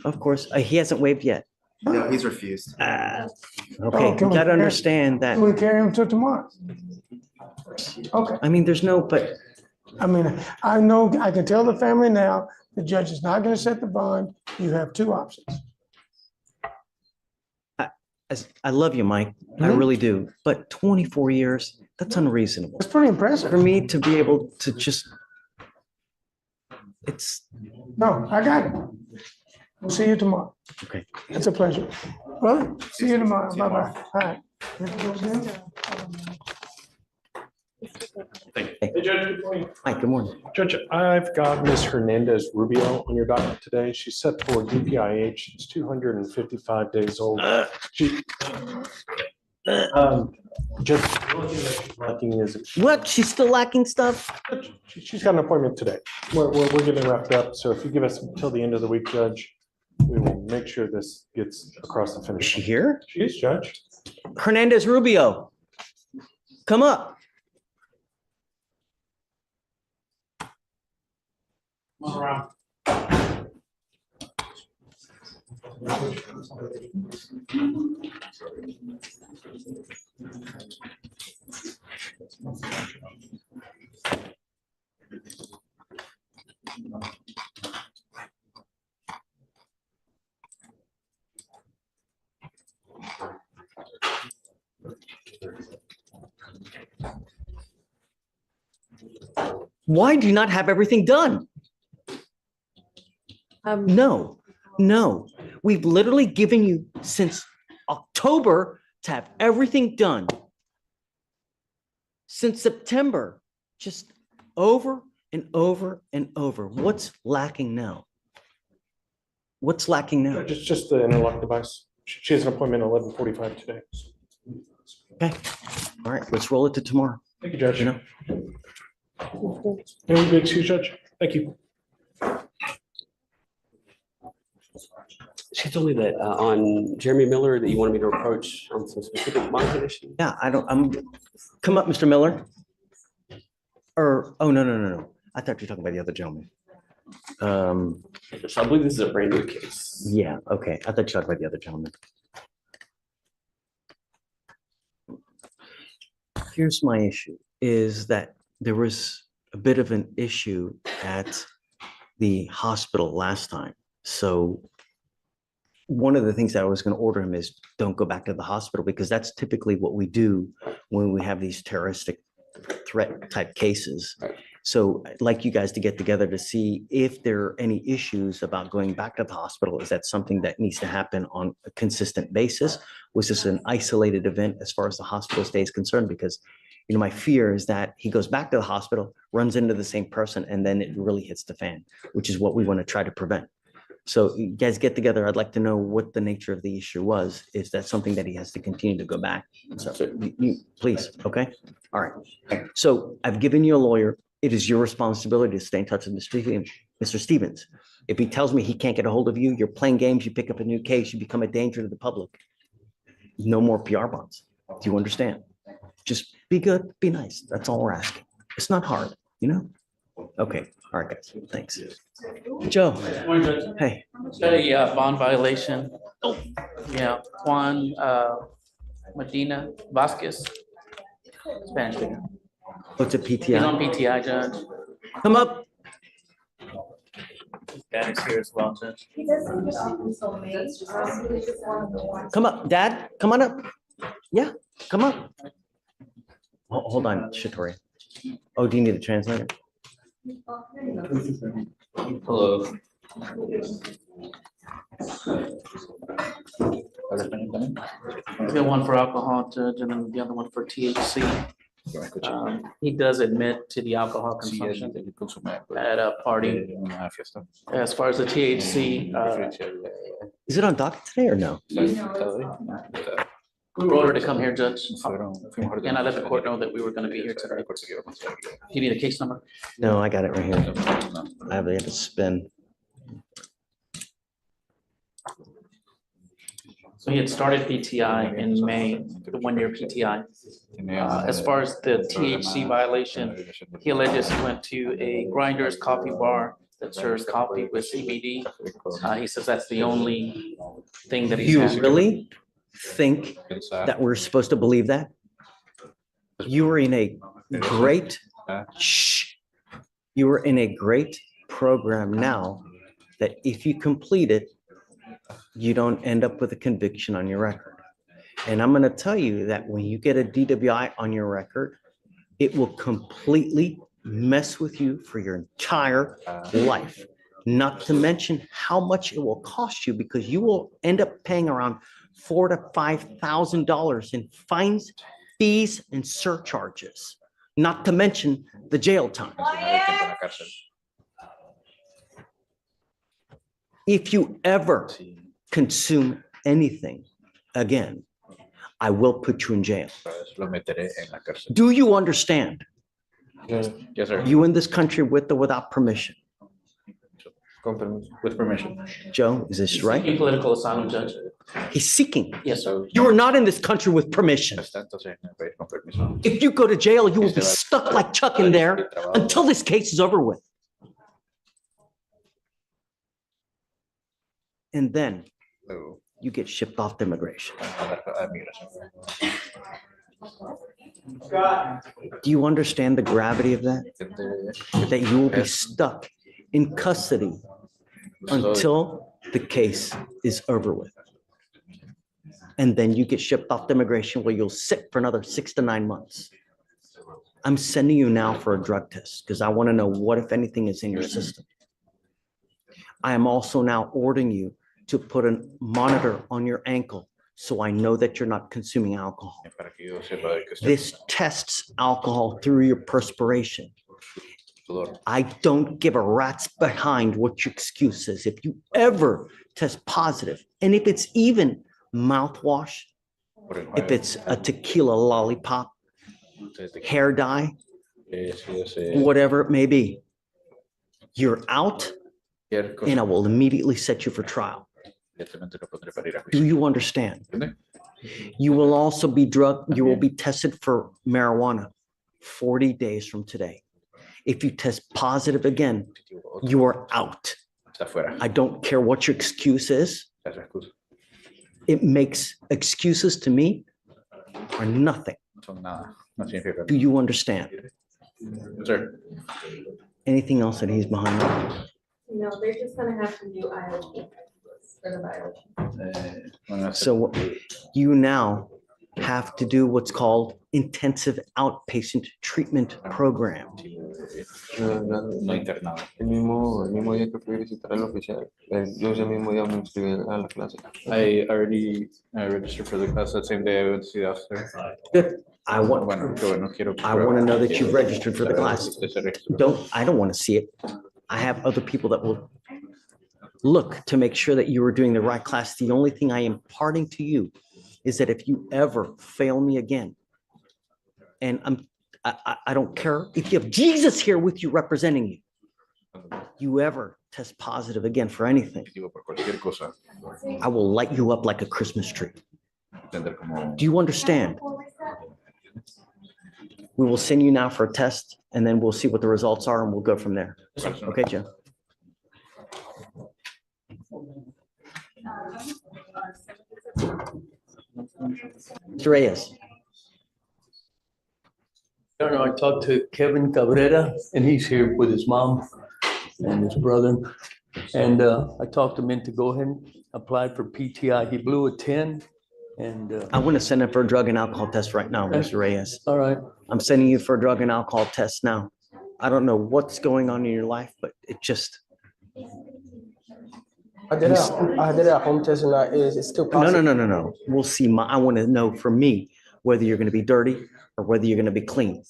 Of course, he hasn't waived yet. No, he's refused. Okay, Oh, you can we got to carry- understand that. Can we carry him until tomorrow? Okay. I mean, there's no, but I mean, I know, I can tell the family now, the judge is not going to set the bond. You have two options. I love you, Mike. I Mhm. really do. But 24 years, that's unreasonable. It's pretty impressive. For me to be able to just, it's, No, I got it. We'll see you tomorrow. okay. It's a pleasure. Brother, see you tomorrow. Bye-bye. All right. You have to go again? Hey, Judge, good morning. Hi, good morning. Judge, I've got Ms. Hernandez Rubio on your docket today. She's set for DPIH. She's 255 days old. She, Judge, the only thing that she's lacking is What? She's still lacking stuff? she's got an appointment today. We're getting wrapped up. So if you give us until the end of the week, Judge, we will make sure this gets across the Is finish she line. here? She is, Judge. Hernandez Rubio, come up. Why do you not have everything done? No, no. We've literally given you since October to have everything done. Since September, just over and over and over. What's lacking now? What's lacking now? Just the interlock device. She has an appointment at 11:45 today. Okay, all right, let's roll it to tomorrow. Thank you, Judge. You know? Very good, too, Judge. Thank you. She told me that on Jeremy Miller that you wanted me to approach on some specific bond condition. Yeah, come up, Mr. Miller. Or, oh, no. I thought you were talking about the other gentleman. So I believe this is a brand new case. Yeah, okay. I thought you were talking about the other gentleman. Here's my issue, is that there was a bit of an issue at the hospital last time. So one of the things that I was going to order him is don't go back to the hospital, because that's typically what we do when we have these terroristic threat type cases. So I'd like you guys to get together to see if there are any issues about going back to the hospital. Is that something that needs to happen on a consistent basis? Was this an isolated event as far as the hospital stay is concerned? Because, you know, my fear is that he goes back to the hospital, runs into the same person, and then it really hits the fan, which is what we want to try to prevent. So you guys get together. I'd like to know what the nature of the issue was. Is that something that he has to continue to go back? So please, okay? All right. So I've given you a lawyer. It is your responsibility to stay in touch with Mr. Stevens. If he tells me he can't get a hold of you, you're playing games, you pick up a new case, you become a danger to the public. No more PR bonds. Do you understand? Just be good, be nice. That's all we're asking. It's not hard, you know? Okay. All right, guys. Thanks. Joe. Hey. Got a bond violation. Oh, yeah, Juan Medina Vasquez. Spanish speaker. What's a He's on PTI? PTI, Judge. Come up. Dad is here as well, Judge. Come up, Dad. Come on up. Yeah, come up. Hold on, Shatori. Oh, do you need a translator? Hello. We got one for alcohol, Judge, and then the other one for THC. He does admit to the alcohol consumption at a party. As far as the THC, Is it on docket today or no? we were ordered to come here, Judge. And I let the court know that we were going to be here today. Do you need a case number? No, I got it right here. I have to spin. So he had started PTI in May, the 1-year PTI. As far as the THC violation, he alleges he went to a Grinders coffee bar that serves coffee with CBD. He says that's the only thing that Do he's you had. really think that we're supposed to believe that? You were in a great, you were in a great program now that if you complete it, you don't end up with a conviction on your record. And I'm going to tell you that when you get a DWI on your record, it will completely mess with you for your entire life. Not to mention how much it will cost you, because you will end up paying around $4,000 to $5,000 in fines, fees, and surcharges. Not to mention the jail time. If you ever consume anything again, I will put you in jail. Do you understand? Yes, sir. You in this country with or without permission? With permission. Joe, is this right? Seeking political asylum, Judge. He's seeking. Yes, sir. You are not in this country with permission. If you go to jail, you will be stuck like Chuck in there until this case is over with. And then you get shipped off to immigration. Do you understand the gravity of that? That you will be stuck in custody until the case is over with. And then you get shipped off to immigration where you'll sit for another 6 to 9 months. I'm sending you now for a drug test because I want to know what, if anything, is in your system. I am also now ordering you to put a monitor on your ankle so I know that you're not consuming alcohol. This tests alcohol through your perspiration. I don't give a rat's behind what your excuse is. If you ever test positive, and if it's even mouthwash, if it's a tequila lollipop, hair dye, whatever it may be, you're out, and I will immediately set you for trial. Do you understand? You will also be you will be tested for marijuana 40 days from today. If you test positive again, you are out. I don't care what your excuse is. It makes excuses to me are nothing. Do you understand? Sir. Anything else that he's behind? No, they're just gonna have to do IOP for the violation. So you now have to do what's called intensive outpatient treatment program. El mismo día que fui a visitar al oficial, yo ese mismo día me inscribí a la clase. I already registered for the class that same day. I went to see the officer. Good. I want to know that you've registered for the class. I don't want to see it. I have other people that will look to make sure that you are doing the right class. The only thing I am imparting to you is that if you ever fail me again, and I don't care if you have Jesus here with you representing you, you ever test positive again for anything, I will light you up like a Christmas tree. Do you understand? We will send you now for a test, and then we'll see what the results are, and we'll go from there. Okay, Jim? Mr. Reyes. I don't know, I talked to Kevin Cabrera, and he's here with his mom and his brother. And I talked him into go ahead and apply for PTI. He blew a 10. And I want to send him for a drug and alcohol test right now, Mr. Reyes. All right. I'm sending you for a drug and alcohol test now. I don't know what's going on in your life, but it just. I did a home test and it's still positive. No. We'll see. I want to know from me whether you're going to be dirty or whether you're going to be clean.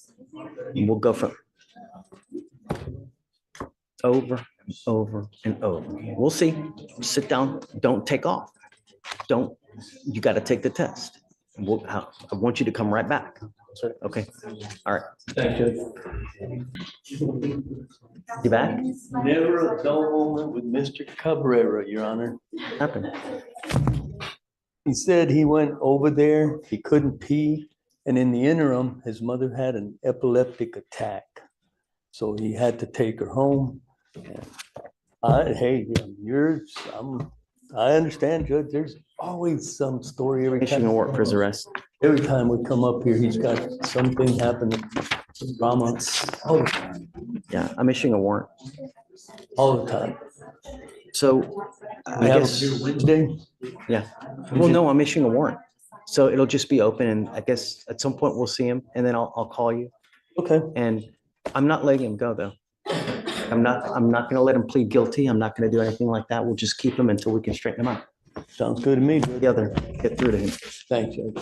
And we'll go from over and over. We'll see. Sit down. Don't take off. You got to take the test. I want you to come right back. Okay. All right. Thank you. You back? Never a dull moment with Mr. Cabrera, Your Honor. What happened? He said he went over there, he couldn't pee, and in the interim, his mother had an epileptic attack. So he had to take her home. Hey, I understand, Judge. There's always some story every Issuing time. a warrant for his arrest. Every time we come up here, he's got something happening. Drama. All the time. Yeah, I'm issuing a warrant. All the time. So I We have guess. a Wednesday. Yeah. Well, no, I'm issuing a warrant. So it'll just be open, and I guess at some point we'll see him, and then I'll call you. Okay. And I'm not letting him go, though. I'm not going to let him plead guilty. I'm not going to do anything like that. We'll just keep him until we can straighten him out. Sounds good to me. Together, get through to him. Thanks, Judge.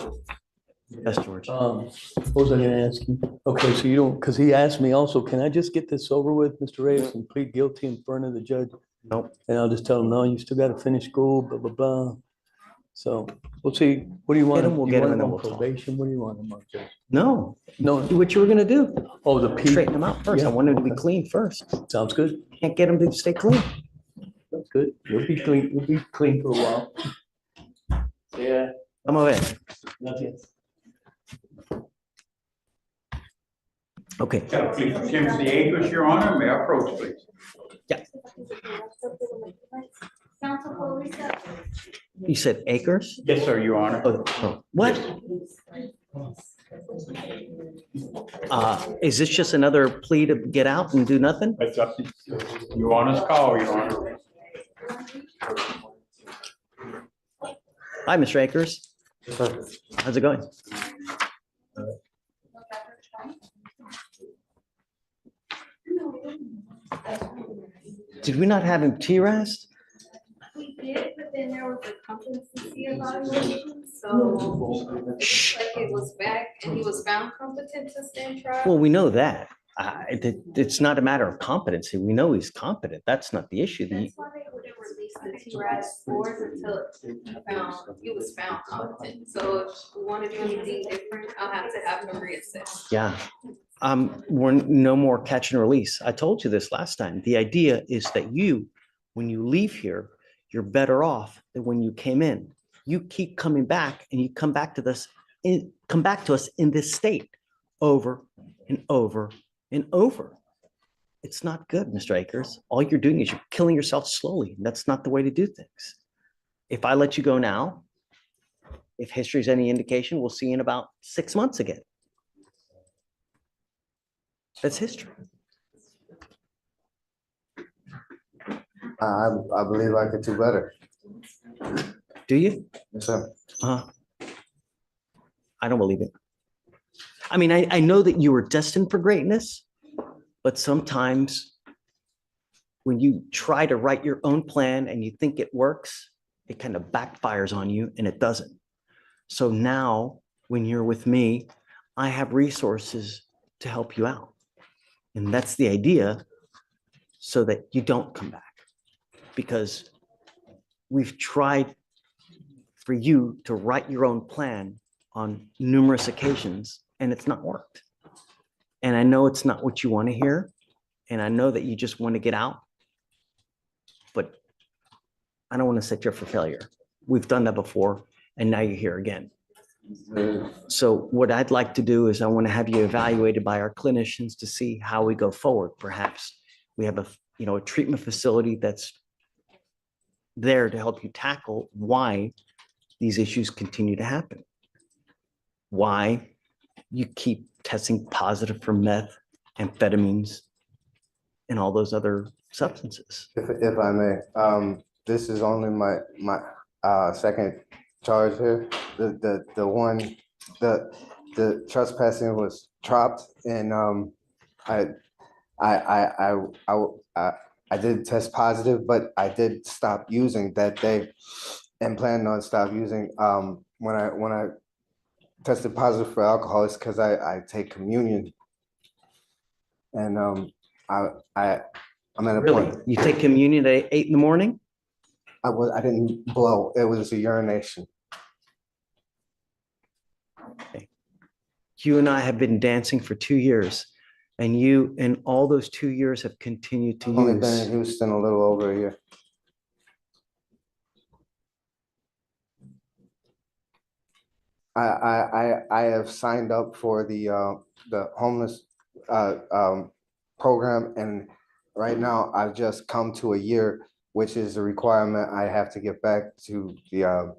Yes, George. What was I gonna ask you? Okay, so you don't, because he asked me also, can I just get this over with, Mr. Reyes, and plead guilty in front of the judge? Nope. And I'll just tell him, no, you still gotta finish school, blah, blah, blah. So we'll see. What do you want? Get him, we'll You get him, want and then on we'll talk. probation? What do you want him on, Judge? No, No, do what you were going to do. oh, the P. Straighten him out first. I Yeah. want him to be clean first. Sounds good. Can't get him to stay clean. That's good. You'll be clean. You'll be clean for a while. Yeah. Come over. Nothing. Okay. Timothy Akers, Your Honor, may I approach, please? Yeah. counsel for recess? You said Acres? Yes, sir, Your Honor. What? Is this just another plea to get out and do nothing? That's up to Your Honor's call, Your Honor. Hi, Mr. Akers. How's it going? Did we not have him T-Rast? We did, but then there was a competency evaluation, so like it was back and he was found competent to stand trial. Well, we know that. It's not a matter of competency. We know he's competent. That's not the issue. That's why they wouldn't release the T-RAS scores until he was found competent. So if we want to do anything different, I'll have to have him reassess. Yeah. We're no more catch and release. I told you this last time. The idea is that you, when you leave here, you're better off than when you came in. You keep coming back and you come back to us in this state over and over and over. It's not good, Mr. Akers. All you're doing is you're killing yourself slowly. That's not the way to do things. If I let you go now, if history is any indication, we'll see you in about 6 months again. That's history. I believe I could do better. Do you? Yes, sir. I don't believe it. I mean, I know that you were destined for greatness, but sometimes when you try to write your own plan and you think it works, it kind of backfires on you and it doesn't. So now when you're with me, I have resources to help you out. And that's the idea, so that you don't come back. Because we've tried for you to write your own plan on numerous occasions and it's not worked. And I know it's not what you want to hear. And I know that you just want to get out. But I don't want to set you up for failure. We've done that before and now you're here again. So what I'd like to do is I want to have you evaluated by our clinicians to see how we go forward. Perhaps we have a treatment facility that's there to help you tackle why these issues continue to happen. Why you keep testing positive for meth, amphetamines, and all those other substances. If I may, this is only my second charge here. The trespassing was dropped, and I did test positive, but I did stop using that day and planned on stop using. When I tested positive for alcohol, it's because I take communion, and I'm at a Really? point. You take communion at 8 in the morning? I didn't blow. It was a urination. Okay. You and I have been dancing for 2 years, and you in all those 2 years have continued to I've only use. been in Houston a little over a year. I have signed up for the homeless program, and right now I've just come to a year, which is a requirement. I have to get back to the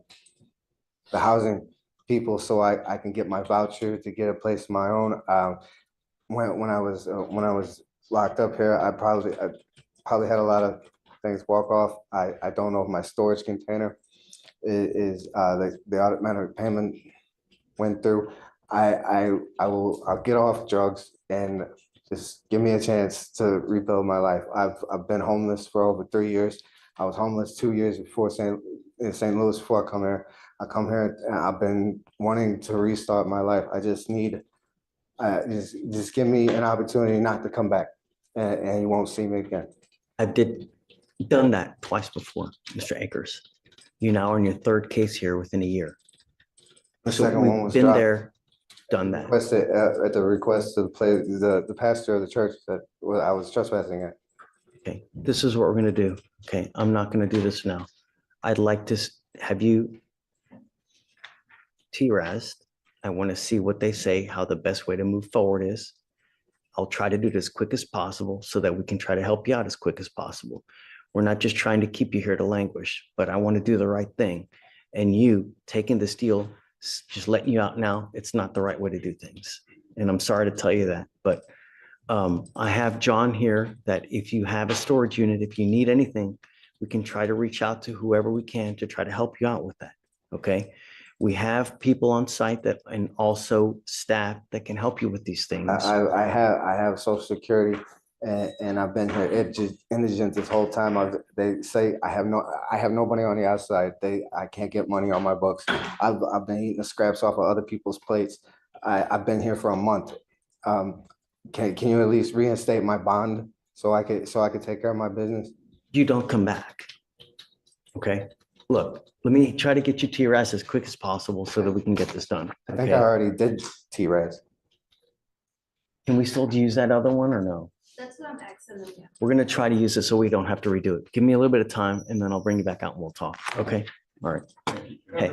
housing people so I can get my voucher to get a place of my own. When I was locked up here, I probably had a lot of things walk off. I don't know if my storage container is the automatic payment went through. I'll get off drugs and just give me a chance to rebuild my life. I've been homeless for over 3 years. I was homeless 2 years before in St. Louis before I come here. I come here and I've been wanting to restart my life. I just need just give me an opportunity not to come back, and you won't see me again. I've done that twice before, Mr. Akers. You now are in your third case here within a year. The So second we've one was been dropped. there, done that. Requested at the request of the pastor of the church that I was trespassing at. Okay, this is what we're gonna do. Okay, I'm not gonna do this now. I'd like to have you T-RASed. I want to see what they say, how the best way to move forward is. I'll try to do it as quick as possible so that we can try to help you out as quick as possible. We're not just trying to keep you here to languish, but I want to do the right thing. And you taking this deal, just letting you out now, it's not the right way to do things. And I'm sorry to tell you that, but I have John here that if you have a storage unit, if you need anything, we can try to reach out to whoever we can to try to help you out with that. Okay. We have people on site that, and also staff that can help you with these things. I have Social Security and I've been here indigent this whole time. They say I have nobody on the outside. I can't get money on my books. I've been eating the scraps off of other people's plates. I've been here for a month. Can you at least reinstate my bond so I could take care of my business? You don't come back. Okay. Look, let me try to get you TRS as quick as possible so that we can get this done. I think I already did TRS. Can we still use that other one or no? That's what I'm asking them. We're gonna try to use it so we don't have to redo it. Give me a little bit of time and then I'll bring you back out and we'll talk. Okay? All right. Hey,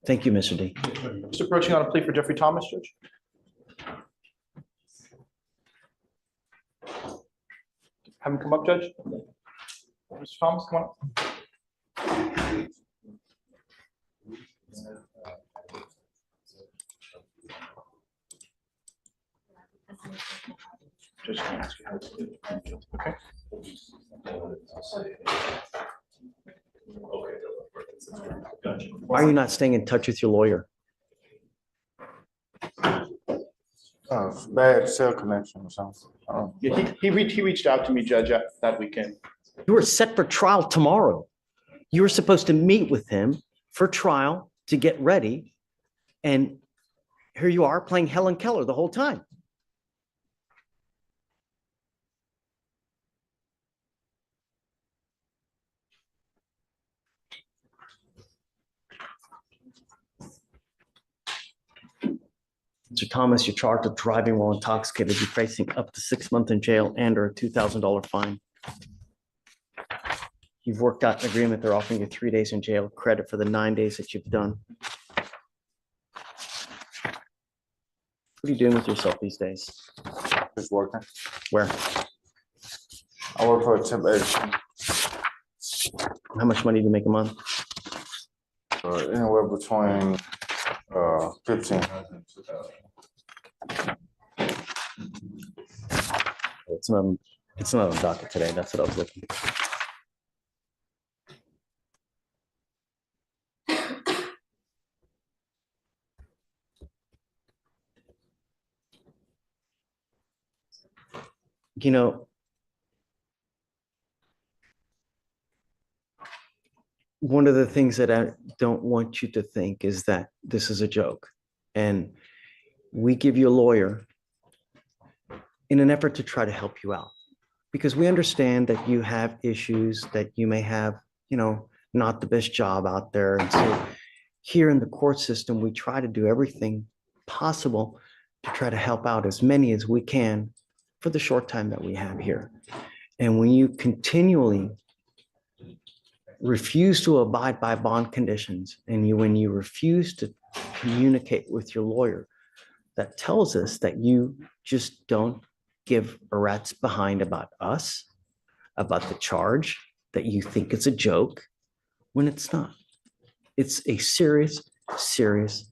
thank you, Mr. D. Just approaching on a plea for Jeffrey Thomas, Judge. Have him come up, Judge. Mr. Thomas, come on. Judge, can I ask you how to do it? Okay. Why are you not staying in touch with your lawyer? Bad cell connection or something. Yeah, he reached out to me, Judge, that weekend. You were set for trial tomorrow. You were supposed to meet with him for trial to get ready. And here you are playing Helen Keller the whole time. Mr. Thomas, you're charged with driving while intoxicated. You're facing up to 6 months in jail and or a $2,000 fine. You've worked out an agreement. They're offering you 3 days in jail credit for the 9 days that you've done. What are you doing with yourself these days? Just working. Where? I work for a temp agency. How much money do you make a month? Anywhere between 15. It's not on docket today. That's what I was looking. You know, one of the things that I don't want you to think is that this is a joke. And we give you a lawyer in an effort to try to help you out. Because we understand that you have issues, that you may have, you know, not the best job out there. And so here in the court system, we try to do everything possible to try to help out as many as we can for the short time that we have here. And when you continually refuse to abide by bond conditions and when you refuse to communicate with your lawyer, that tells us that you just don't give a rat's behind about us, about the charge, that you think it's a joke when it's not. It's a serious, serious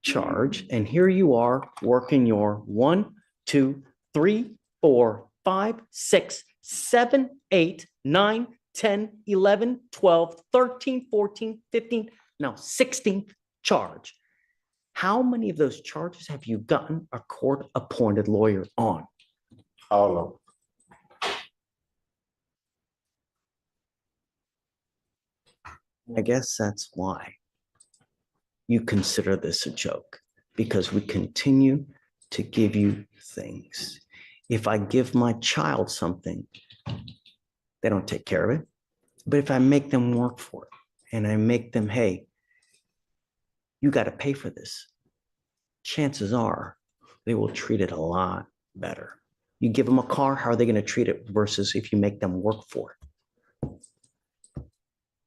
charge. And here you are working your 1, 2, 3, 4, 5, 6, 7, 8, 9, 10, 11, 12, 13, 14, 15, now 16th charge. How many of those charges have you gotten a court-appointed lawyer on? All of them. I guess that's why you consider this a joke, because we continue to give you things. If I give my child something, they don't take care of it. But if I make them work for it and I make them, hey, you got to pay for this, chances are they will treat it a lot better. You give them a car, how are they going to treat it versus if you make them work for it?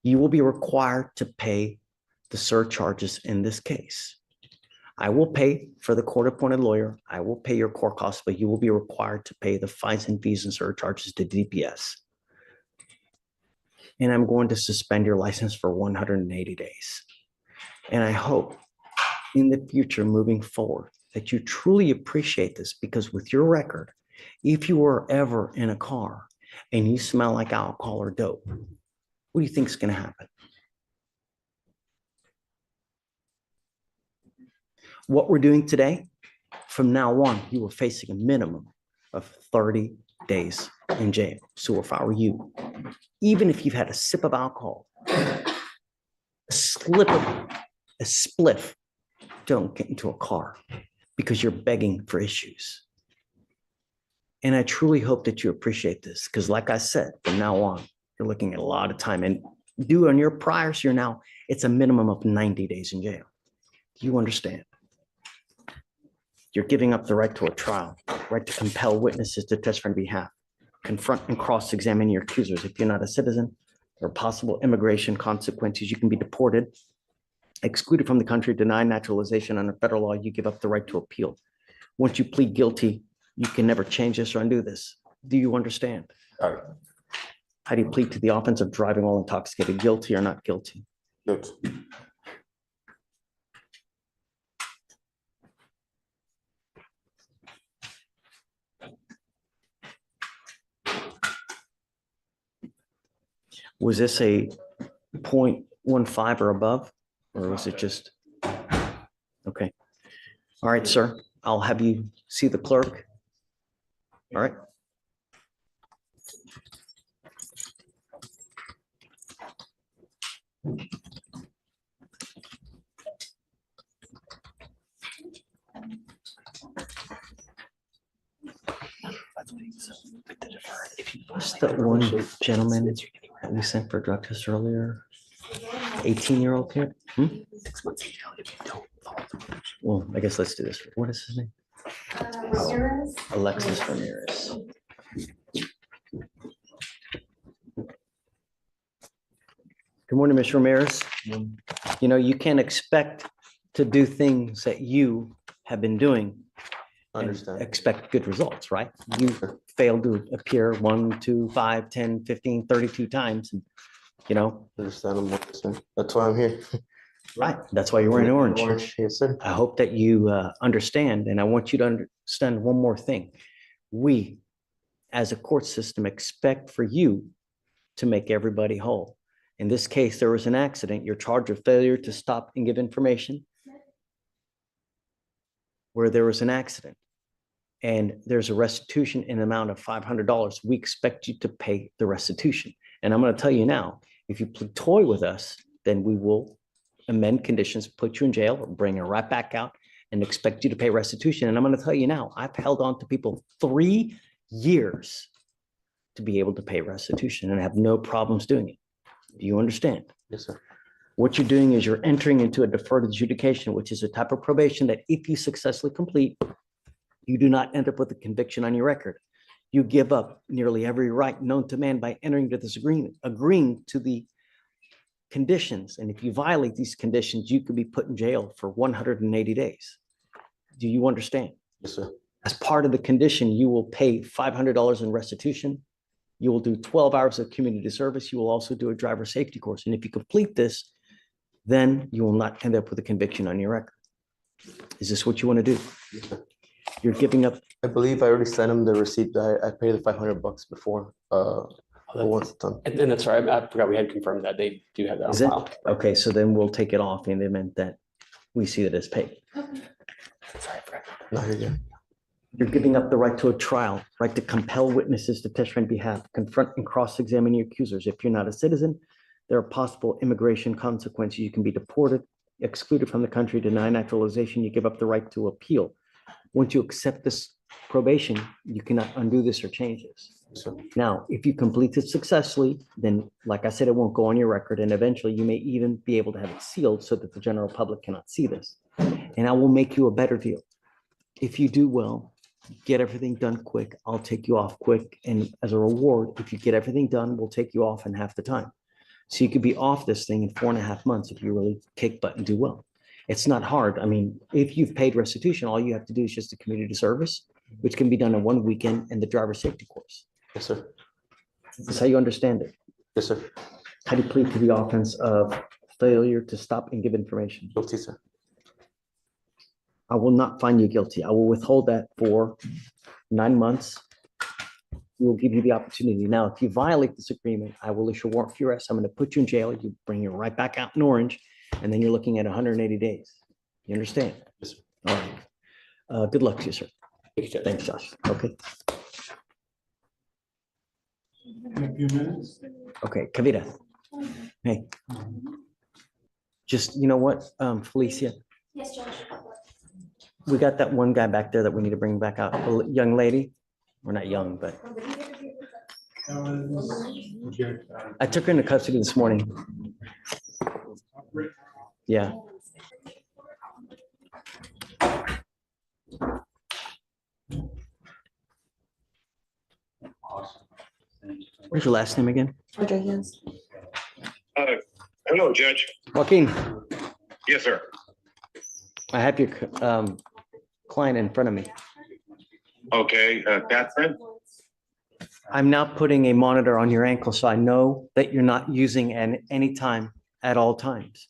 You will be required to pay the surcharges in this case. I will pay for the court-appointed lawyer. I will pay your court costs, but you will be required to pay the fines and fees and surcharges to DPS. And I'm going to suspend your license for 180 days. And I hope in the future, moving forward, that you truly appreciate this, because with your record, if you were ever in a car and you smell like alcohol or dope, what do you think is going to happen? What we're doing today, from now on, you are facing a minimum of 30 days in jail. So if I were you, even if you've had a sip of alcohol, a spliff, don't get into a car because you're begging for issues. And I truly hope that you appreciate this, because like I said, from now on, you're looking at a lot of time. And due on your priors, it's a minimum of 90 days in jail. Do you understand? You're giving up the right to a trial, right to compel witnesses to testify on behalf, confront and cross-examine your accusers. If you're not a citizen, there are possible immigration consequences. You can be deported, excluded from the country, denied naturalization. Under federal law, you give up the right to appeal. Once you plead guilty, you can never change this or undo this. Do you understand? All right. How do you plead to the offense of driving while intoxicated? Guilty or not guilty? Good. Was this a 0.15 or above, or was it just? Okay. All right, sir. I'll have you see the clerk. All right. What's that one gentleman that we sent for a drug test earlier? 18-year-old kid? 6 months in jail if you don't follow the rules. Well, I guess let's do this. What is his name? Ramirez? Alexis Ramirez. Good morning, Ms. Ramirez. You know, you can't expect to do things that you have been doing and Understand. expect good results, right? You failed to appear 1, 2, 5, 10, 15, 32 times, and, you know. Understandable, sir. That's why I'm here. Right, that's why you're wearing orange. Yes, sir. I hope that you understand, and I want you to understand one more thing. We, as a court system, expect for you to make everybody whole. In this case, there was an accident. You're charged with failure to stop and give information where there was an accident, and there's a restitution in the amount of $500. We expect you to pay the restitution. And I'm going to tell you now, if you toy with us, then we will amend conditions, put you in jail, or bring you right back out and expect you to pay restitution. And I'm going to tell you now, I've held on to people 3 years to be able to pay restitution, and I have no problems doing it. Do you understand? Yes, sir. What you're doing is you're entering into a deferred adjudication, which is a type of probation that if you successfully complete, you do not end up with a conviction on your record. You give up nearly every right known to man by entering into this agreement, agreeing to the conditions. And if you violate these conditions, you could be put in jail for 180 days. Do you understand? Yes, sir. As part of the condition, you will pay $500 in restitution. You will do 12 hours of community service. You will also do a driver safety course. And if you complete this, then you will not end up with a conviction on your record. Is this what you want to do? Yes, sir. You're giving up. I believe I already sent him the receipt. I paid the $500 before. Once it's done. And that's right. I forgot we had confirmed that they do have that on Is it? file. Okay, so then we'll take it off in the event that we see that it's paid. Sorry, I forgot. No, you're good. You're giving up the right to a trial, right to compel witnesses to testify on behalf, confront and cross-examine your accusers. If you're not a citizen, there are possible immigration consequences. You can be deported, excluded from the country, denied naturalization. You give up the right to appeal. Once you accept this probation, you cannot undo this or change this. Now, if you complete it successfully, then like I said, it won't go on your record, and eventually you may even be able to have it sealed so that the general public cannot see this. And I will make you a better deal. If you do well, get everything done quick, I'll take you off quick. And as a reward, if you get everything done, we'll take you off in half the time. So you could be off this thing in 4.5 months if you really kick butt and do well. It's not hard. I mean, if you've paid restitution, all you have to do is just a community service, which can be done in 1 weekend, and the driver safety course. Yes, sir. That's how you understand it. Yes, sir. How do you plead to the offense of failure to stop and give information? Guilty, sir. I will not find you guilty. I will withhold that for 9 months. We will give you the opportunity. Now, if you violate this agreement, I will issue a warrant for your arrest. I'm going to put you in jail. You bring you right back out in Orange, and then you're looking at 180 days. You understand? Yes, sir. All right. Good luck to you, sir. Thank you, Judge. Thanks, Josh. Okay. In a few minutes. Okay, Kavita. Hey. Just, you know what, Felicia, Yes, Judge. we got that one guy back there that we need to bring back out, a young lady. We're not young, but I took her into custody this morning. Yeah. What's your last name again? Rodriguez. Hello, Judge. Joaquin, Yes, sir. I have your client in front of me. Okay, Catherine? I'm now putting a monitor on your ankle, so I know that you're not using at any time at all times.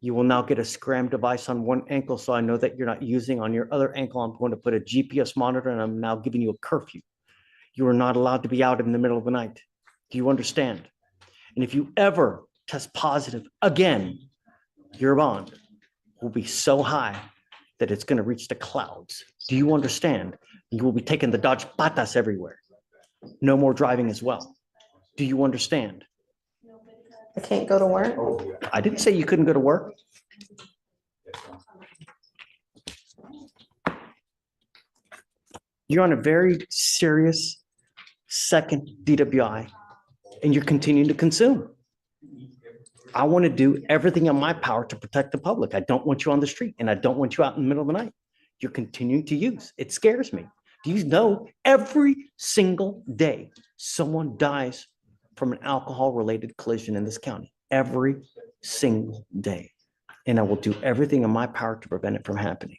You will now get a scram device on one ankle, so I know that you're not using on your other ankle. I'm going to put a GPS monitor, and I'm now giving you a curfew. You are not allowed to be out in the middle of the night. Do you understand? And if you ever test positive again, your bond will be so high that it's going to reach the clouds. Do you understand? You will be taking the Dodge patas everywhere. No more driving as well. Do you understand? I can't go to work. I didn't say you couldn't go to work. You're on a very serious second DWI, and you're continuing to consume. I want to do everything in my power to protect the public. I don't want you on the street, and I don't want you out in the middle of the night. You're continuing to use. It scares me. Do you know every single day someone dies from an alcohol-related collision in this county? Every single day. And I will do everything in my power to prevent it from happening.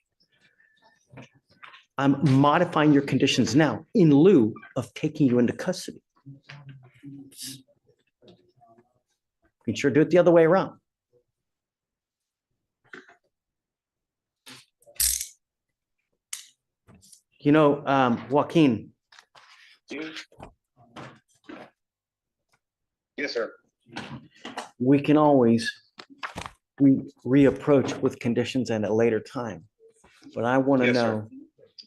I'm modifying your conditions now in lieu of taking you into custody. You can sure do it the other way around. You know, Joaquin. Yes, sir. We can always reapproach with conditions at a later time. But I want to Yes, know sir.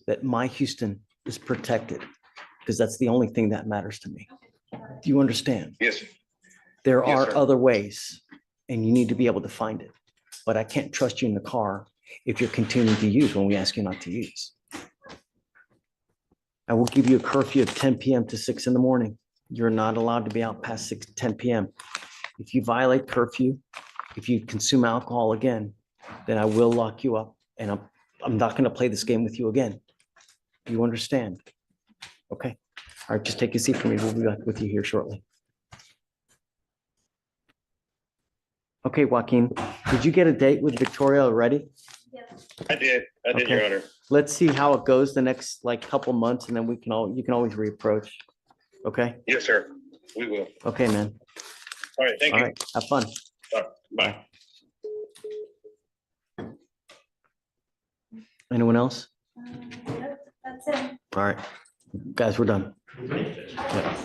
that my Houston is protected, because that's the only thing that matters to me. Do you understand? Yes. There Yes, are sir. other ways, and you need to be able to find it. But I can't trust you in the car if you're continuing to use when we ask you not to use. I will give you a curfew of 10 p.m. to 6 in the morning. You're not allowed to be out past 10 p.m. If you violate curfew, if you consume alcohol again, then I will lock you up, and I'm not going to play this game with you again. Do you understand? Okay. All right, just take a seat for me. We'll be back with you here shortly. Okay, Joaquin, did you get a date with Victoria already? I did, Okay. Your Honor. Let's see how it goes the next couple months, and then you can always reapproach. Okay? Yes, sir. We will. Okay, man. All right, thank All you. right, have fun. All right, bye. Anyone else? That's it. All right, guys, we're done. Yeah.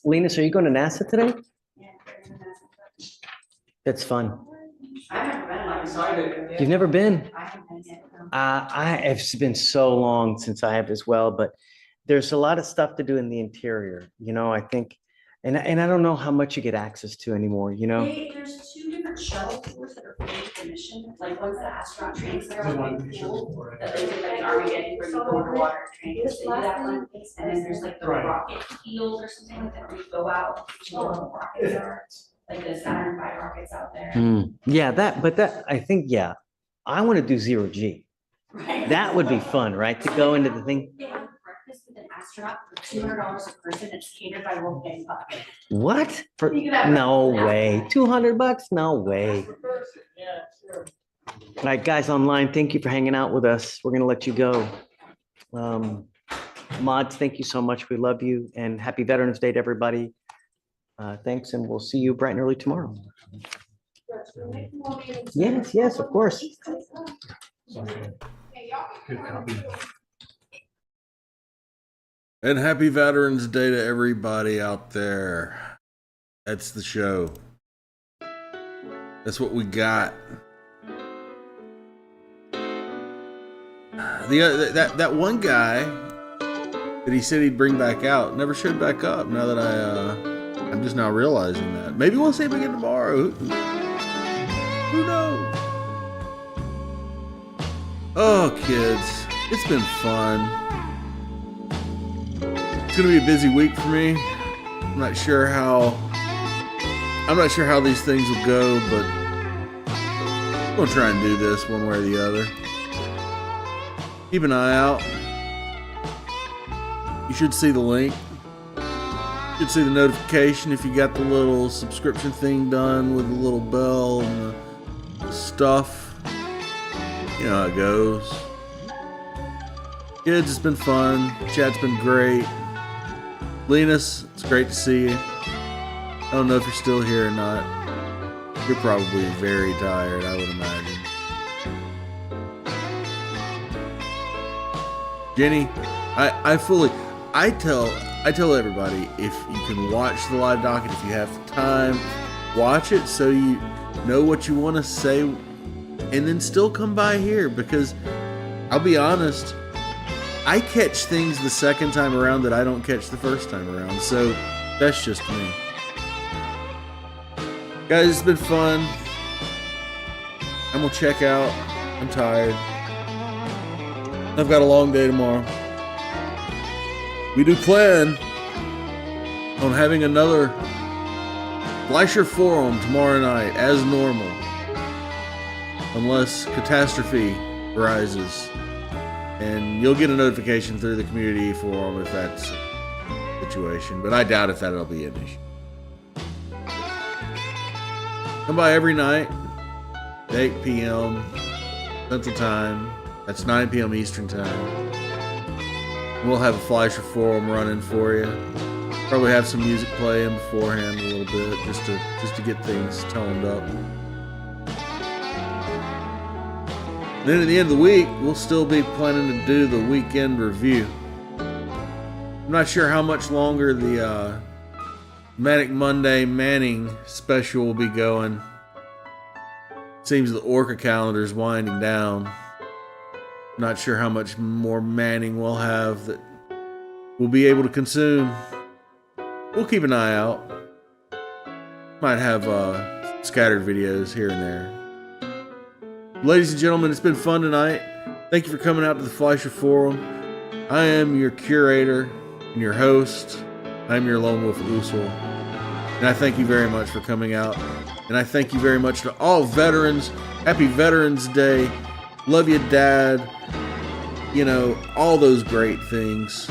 Linus, are you going to NASA today? That's fun. You've never been? It's been so long since I have as well, but there's a lot of stuff to do in the interior, I think, and I don't know how much you get access to anymore, There's two different different shuttle tours that are free admission, like ones that astronaut trains there, like big pool, that they did like Armageddon, where you go underwater training, they do that one. And then there's like the rocket field or something like that, where you go out, you know, what rockets are, like the Saturn V rockets out there. Yeah, I think, yeah, I want to do 0G. Right. That would be fun, right? To go into the thing. They have breakfast with an astronaut for $200 a person, it's catered by Wolfgang Puck. What? For, You could have no breakfast way. $200? No way. All right, guys online, thank you for hanging out with us. We're gonna let you go. Mods, thank you so much. We love you, and happy Veterans Day to everybody. Thanks, and we'll see you bright and early tomorrow. Yes, yes, of course. And happy Veterans Day to everybody out there. That's the show. That's what we got. That one guy that he said he'd bring back out never showed back up. Now that I'm just now realizing that. Maybe we'll see him again tomorrow. Who knows? Oh, kids, it's been fun. It's gonna be a busy week for me. I'm not sure how these things will go, but I'm gonna try and do this one way or the other. Keep an eye out. You should see the link. You should see the notification if you got the little subscription thing done with the little bell and the stuff. You know how it goes. Kids, it's been fun. Chat's been great. Linus, it's great to see you. I don't know if you're still here or not. You're probably very tired, I would imagine. Jenny, I tell everybody, if you can watch the live docket, if you have time, watch it so you know what you want to say, and then still come by here, because I'll be honest, I catch things the second time around that I don't catch the first time around, so that's just me. Guys, it's been fun. I'm gonna check out. I'm tired. I've got a long day tomorrow. We do plan on having another Fleischer Forum tomorrow night, as normal. Unless catastrophe arises. And you'll get a notification through the community forum if that's the situation. But I doubt if that'll be an issue. Come by every night, 8 p.m. Central Time. That's 9 p.m. Eastern Time. We'll have a Fleischer Forum running for you. Probably have some music playing beforehand a little bit, just to get things toned up. Then at the end of the week, we'll still be planning to do the weekend review. I'm not sure how much longer the Manic Monday Manning special will be going. Seems the Orca calendar is winding down. Not sure how much more Manning we'll have that we'll be able to consume. We'll keep an eye out. Might have scattered videos here and there. Ladies and gentlemen, it's been fun tonight. Thank you for coming out to the Fleischer Forum. I am your curator and your host. I'm your lone wolf Usul. And I thank you very much for coming out. And I thank you very much to all veterans. Happy Veterans Day. Love you, Dad. You know, all those great things.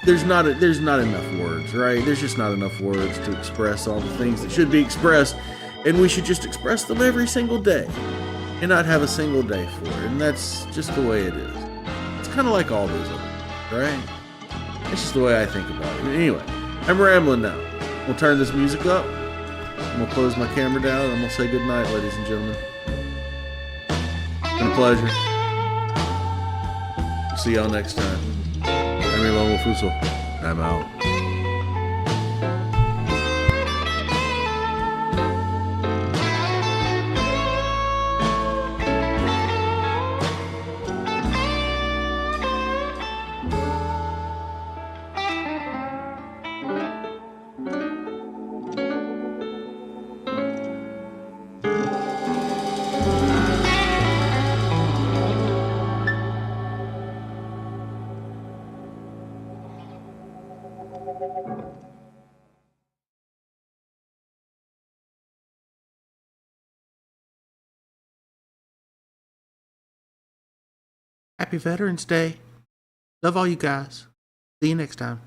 There's not enough words, right? There's just not enough words to express all the things that should be expressed. And we should just express them every single day. And not have a single day for it. And that's just the way it is. It's kind of like all those other things, right? That's just the way I think about it. Anyway, I'm rambling now. We'll turn this music up. I'm going to close my camera down. And I'm going to say goodnight, ladies and gentlemen. It's been a pleasure. See y'all next time. I'm your lone wolf Usul. I'm out. Happy Veterans Day. Love all you guys. See you next time.